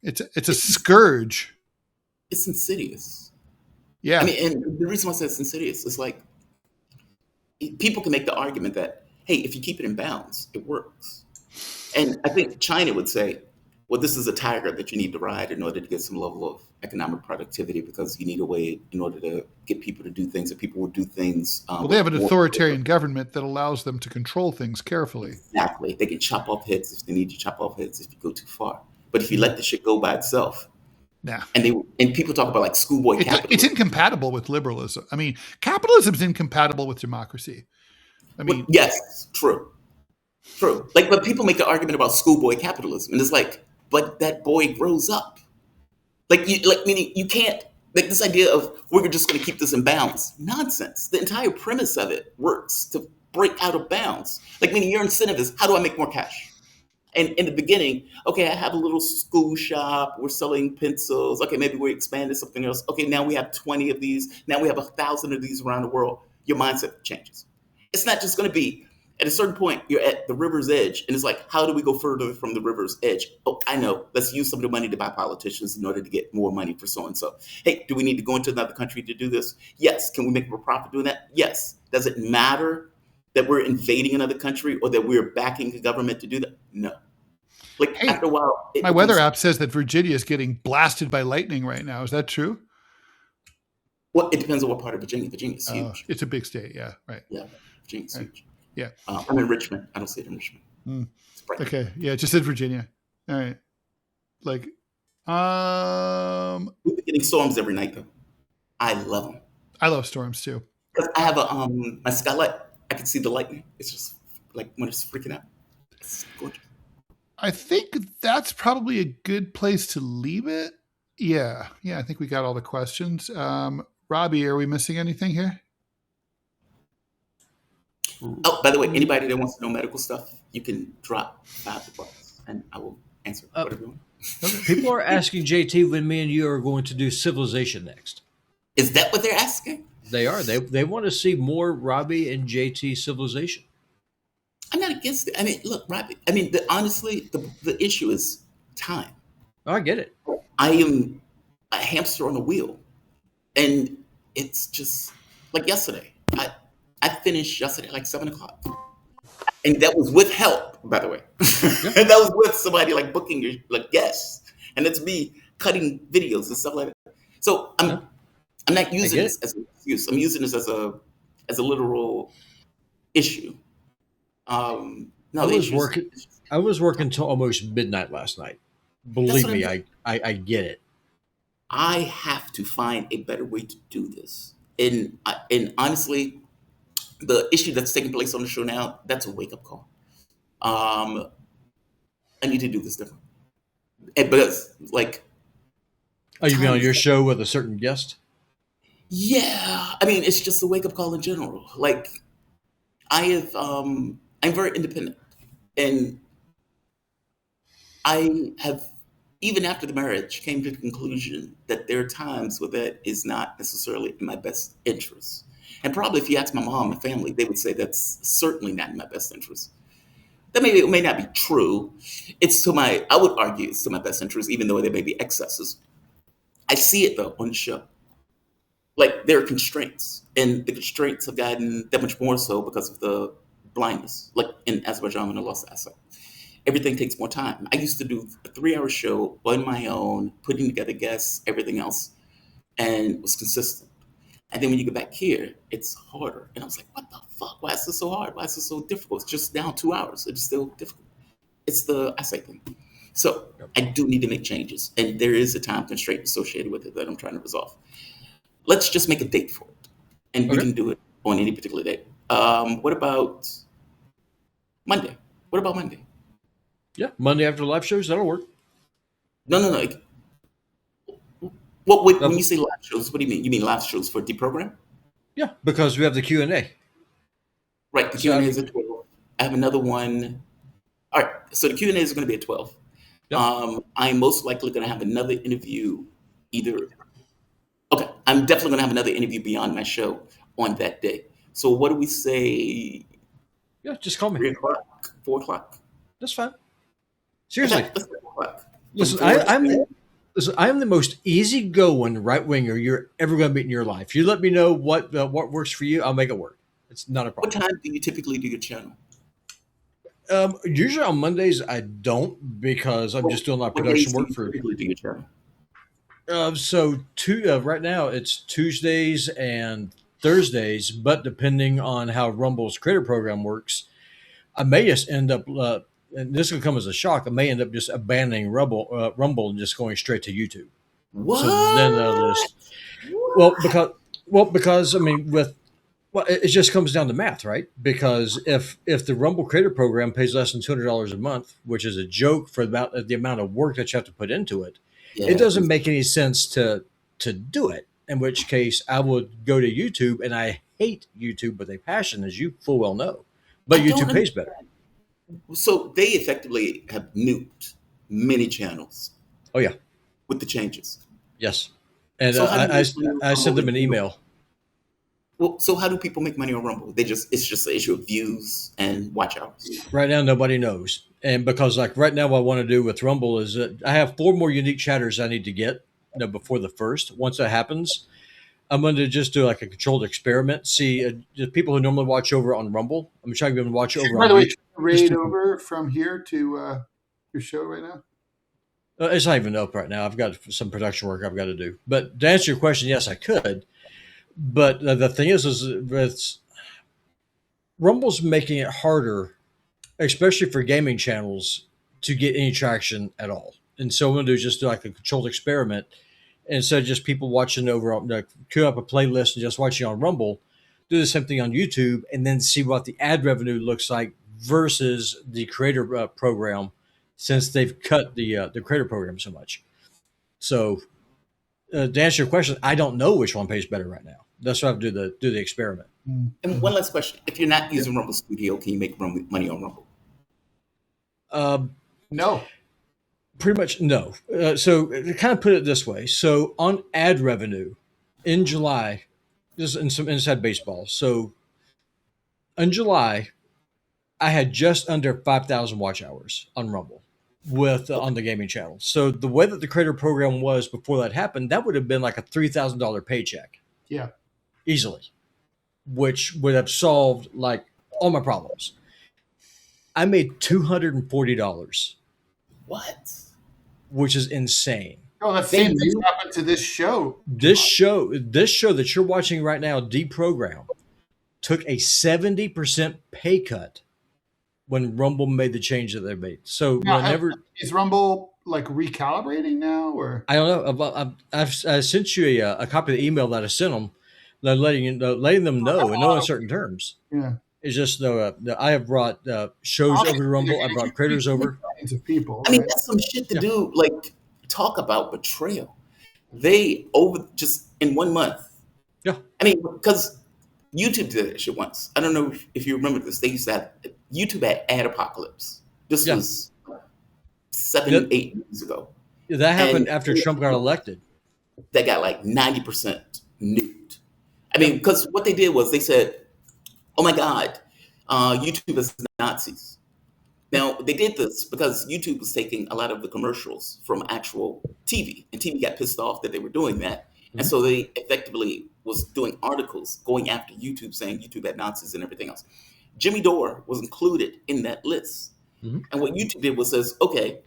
It's a scourge. It's insidious. Yeah. I mean, and the reason why I say it's insidious is like, people can make the argument that, hey, if you keep it in bounds, it works. And I think China would say, well, this is a tiger that you need to ride in order to get some level of economic productivity, because you need a way in order to get people to do things, that people will do things. Well, they have an authoritarian government that allows them to control things carefully. Exactly. They can chop off heads if they need to chop off heads if you go too far. But if you let the shit go by itself, nah. And people talk about like schoolboy capitalism. It's incompatible with liberalism. I mean, capitalism is incompatible with democracy. I mean, yes, true. Like, but people make the argument about schoolboy capitalism, and it's like, but that boy grows up. Meaning you can't, like, this idea of we're just going to keep this in bounds. Nonsense. The entire premise of it works to break out of bounds. Like, meaning your incentive is, how do I make more cash? And in the beginning, okay, I have a little school shop. We're selling pencils. Okay, maybe we're expanding something else. Okay, now we have 20 of these. Now we have 1,000 of these around the world. Your mindset changes. It's not just going to be, at a certain point, you're at the river's edge. And it's like, how do we go further from the river's edge? Oh, I know. Let's use some of the money to buy politicians in order to get more money for so-and-so. Hey, do we need to go into another country to do this? Yes. Can we make a profit doing that? Yes. Does it matter that we're invading another country or that we're backing the government to do that? No. Like, hey, after a while, my weather app says that Virginia is getting blasted by lightning right now. Is that true? Well, it depends on what part of Virginia. Virginia's huge. It's a big state. Yeah, right. Yeah, Virginia's huge. Yeah. I'm in Richmond. I don't see it in Richmond. Okay. Yeah, it just said Virginia. All right. Like, we've been getting storms every night, though. I love them. I love storms, too. Because I have my skylight. I can see the lightning. It's just like when it's freaking out. It's gorgeous. I think that's probably a good place to leave it. Yeah. I think we got all the questions. Robby, are we missing anything here? Oh, by the way, anybody that wants to know medical stuff, you can drop $5 and I will answer whatever you want. Okay. People are asking JT when me and you are going to do Civilization next. Is that what they're asking? They are. They want to see more Robby and JT Civilization. I'm not against it. I mean, look, Robby. I mean, honestly, the issue is time. Oh, I get it. I am a hamster on a wheel, and it's just like yesterday. I finished yesterday at like 7:00, and that was with help, by the way. Yep. And that was with somebody like booking your like guests, and it's me cutting videos and stuff like that. So I'm not using this as an excuse. I'm using this as a literal issue. No, I was working till almost midnight last night. Believe me, I get it. I have to find a better way to do this. And honestly, the issue that's taking place on the show now, that's a wake-up call. I need to do this different. And because, like, Oh, you mean time on is your show with a certain guest? yeah. I mean, it's just a wake up call in general. Like, I'm very independent, and I have, even after the marriage, came to the conclusion that there are times where that is not necessarily in my best interest. And probably if you ask my mom and family, they would say that's certainly not in my best interest. That maybe it may not be true. I would argue it's to my best interest, even though there may be excesses. I see it though on the show. Like there are constraints, and the constraints have gotten that much more so because of the blindness, like in Azerbaijan when I lost eyesight. Everything takes more time. I used to do a 3 hour show on my own, putting together guests, everything else, and was consistent. And then when you get back here, it's harder. And I was like, what the fuck? Why is this so hard? Why is this so difficult? It's just now 2 hours. It's still difficult. It's the eyesight thing. So I do need to make changes. And there is a time constraint associated with it that I'm trying to resolve. Let's just make a date for it. And we Okay. can do it on any particular day. What about Monday? What about Monday? Yeah, Monday after live shows, that'll work. No. When you say live shows, what do you mean? You mean live shows for DeProgram? Yeah, because we have the Q&A. Right. The So, Q&A is at 12. I have another one. All right. So the Q&A is going to be at 12. Yep. I'm most likely going to have another interview Okay. I'm definitely going to have another interview beyond my show on that day. So what do we say? Yeah, just call 3 me. o'clock? 4 o'clock? That's fine. Seriously. Let's say 4 o'clock. Listen, From 4 to I am the most easygoing right winger you're ever going to meet in your life. You let me know what works for you, I'll make it work. It's not a What problem. time do you typically do your channel? Usually on Mondays I don't because I'm just doing a lot of What days production do work you for. typically do your channel? Right now it's Tuesdays and Thursdays, but depending on how Rumble's creator program works, I may just end up. And this could come as a shock. I may end up just abandoning Rumble and just going straight to YouTube. What? So then just well because I mean it just comes down to math, right? Because if the Rumble Creator Program pays less than $200 a month, which is a joke for about the amount of work that you have to put into it, it doesn't make any sense to do it. In which case, I would go to YouTube, and I hate YouTube with a passion, as you full well know. But I don't YouTube pays better. So they effectively have nuked many channels Oh yeah, with the changes. yes. And So how do I you- I sent them an email. Well, so how do people make money on Rumble? It's just an issue of views and watch hours. Right now, nobody knows. And because like right now, what I want to do with Rumble is that I have 4 more unique chatters I need to get before the first. Once that happens, I'm going to just do like a controlled experiment. See, the people who normally watch over on Rumble, I'm trying to get them to watch over By on the way, YouTube. raid over from here to your show right now. It's not even up right now. I've got some production work I've got to do. But to answer your question, yes, I could. But the thing is with Rumble's making it harder, especially for gaming channels, to get any traction at all. And so what I'm going to do is just do like a controlled experiment. Instead of just people watching over, queue up a playlist and just watching on Rumble, do the same thing on YouTube and then see what the ad revenue looks like versus the creator program, since they've cut the creator program so much. So to answer your question, I don't know which one pays better right now. That's why I have to do the experiment. And one last question: if you're not using Rumble Studio, can you make money on Rumble? No. Pretty much no. So to kind of put it this way, so on ad revenue in July, this is in some inside baseball. So in July, I had just under 5,000 watch hours on Rumble with on the gaming channel. So the way that the creator program was before that happened, that would have been like a $3,000 paycheck. Yeah. Easily, which would have solved like all my problems. I made $240. What? Which is insane. Oh, that same thing happened to this show. This show that you're watching right now, DeProgram, took a 70% pay cut when Rumble made the change that they made. So Now, whenever is Rumble like recalibrating now, or I don't know, I sent you a copy of the email that I sent them, letting them know in no uncertain terms. yeah, It's just I have brought shows over to Rumble. I brought creators over. Millions of people. I mean, Right? that's some shit to Yeah. do. Like, talk about betrayal. They just in 1 month. Yeah. I mean, because YouTube did that shit once. I don't know if you remember this. They used to have YouTube had ad apocalypse. This Yeah. was 7-8 years ago. That happened And after Trump got elected. That got like 90% nuked. I mean, because what they did was they said, "Oh my God, YouTube is Nazis." Now they did this because YouTube was taking a lot of the commercials from actual TV, and TV got pissed off that they were doing that, and so they effectively was doing articles going after YouTube, saying YouTube had Nazis and everything else. Jimmy Dore was included in that list, and what YouTube did was says, "Okay,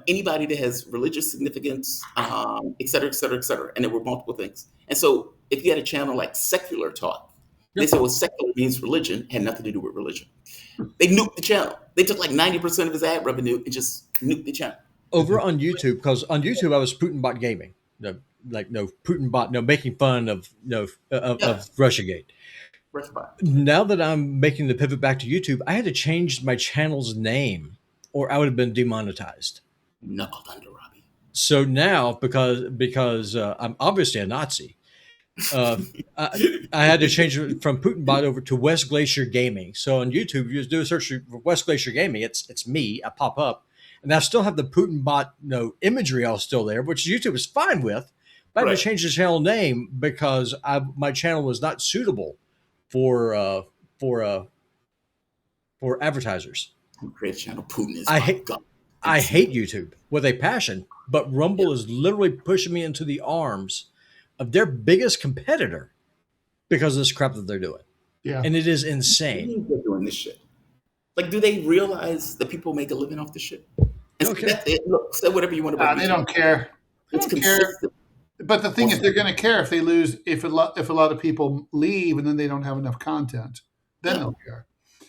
anybody that has religious significance, et cetera, et cetera, et cetera," and there were multiple things. And so if you had a channel like Secular Talk, they said, well, secular means religion, had nothing to do with religion. They nuked the channel. They took like 90% of his ad revenue and just nuked the channel. Over on YouTube, because on YouTube I was Putin bot gaming. Putin bot, making fun of Russiagate. Now that I'm making the pivot back to YouTube, I had to change my channel's name or I would have been demonetized. Knuckled under, Robby. So now, because I'm obviously a Nazi, I had to change it from Putin bot over to West Glacier Gaming. So on YouTube, you just do a search for West Glacier Gaming. It's me. I pop up, and I still have the Putin bot imagery all still there, which YouTube is fine with. But I had to change the channel name because my channel was not suitable for advertisers. Create a channel. Putin is. I hate YouTube with a passion, but Rumble is literally pushing me into the arms of their biggest competitor because of this crap that they're doing. Yeah. And it is insane. They're doing this shit. Like, do they realize that people make a living off this shit? Okay. Look, say whatever you want to. They don't care. It's consistent. But the thing is, they're going to care if they lose, if a lot of people leave and then they don't have enough content. Then they'll care.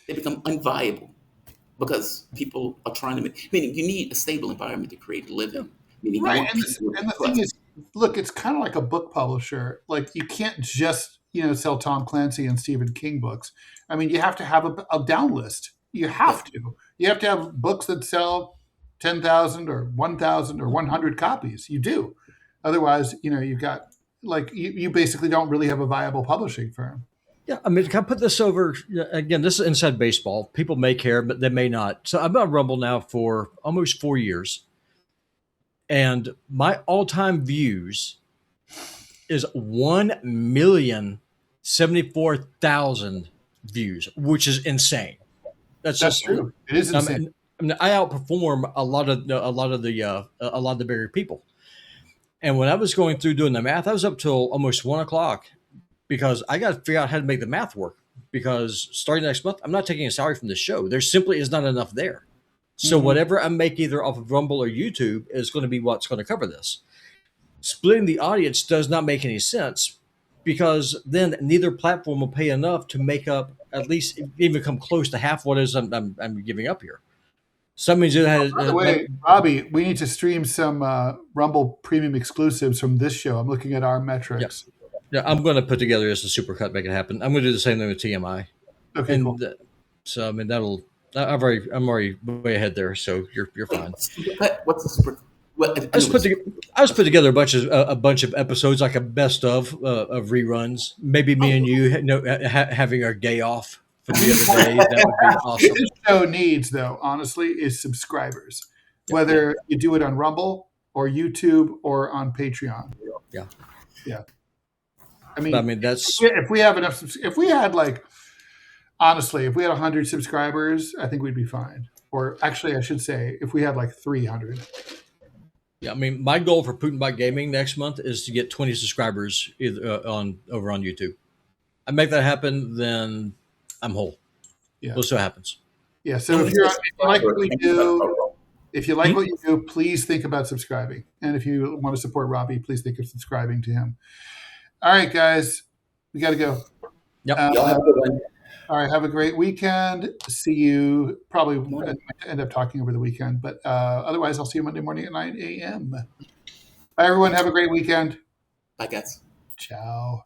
They become unviable because people are trying to make. Meaning, you need a stable environment to create a living. Meaning, right. And the thing is, look, it's kind of like a book publisher. Like, you can't just sell Tom Clancy and Stephen King books. I mean, you have to have a down list. You have to. You have to have books that sell 10,000 or 1,000 or 100 copies. You do. Otherwise, you've got you basically don't really have a viable publishing firm. Yeah, I mean, can I put this over again? This is inside baseball. People may care, but they may not. So I've been on Rumble now for almost 4 years, and my all-time views is 1,074,000 views, which is insane. That's just true. It is insane. I mean, I outperform a lot of the bigger people. And when I was going through doing the math, I was up till almost 1 o'clock because I got to figure out how to make the math work. Because starting next month, I'm not taking a salary from the show. There simply is not enough there. So whatever I make either off of Rumble or YouTube is going to be what's going to cover this. Splitting the audience does not make any sense because then neither platform will pay enough to make up at least even come close to half what it is I'm giving up here. So that means by the way, Robby, we need to stream some Rumble premium exclusives from this show. I'm looking at our metrics. Yeah, I'm going to put together just a supercut, make it happen. I'm going to do the same thing with TMI. Okay, cool. So I mean I'm already way ahead there. So you're fine. What's the super? I just put together a bunch of episodes, like a best of reruns. Maybe me and you having our day off from the other day. That would be awesome. What this show needs, though, honestly, is subscribers. Whether you do it on Rumble or YouTube or on Patreon. Yeah. I mean that's if we have enough. If we had honestly, if we had 100 subscribers, I think we'd be fine. Or actually, I should say, if we had 300. Yeah, I mean, my goal for Putin Bot Gaming next month is to get 20 subscribers over on YouTube. I make that happen, then I'm whole. Yeah, we'll see what happens. Yeah. So if you like what we do, please think about subscribing. And if you want to support Robby, please think of subscribing to him. All right, guys, we got to go. Yep. Y'all have a good one. All right, have a great weekend. See you. Probably end up talking over the weekend, but otherwise, I'll see you Monday morning at 9 a.m. Bye, everyone. Have a great weekend. Bye, guys. Ciao.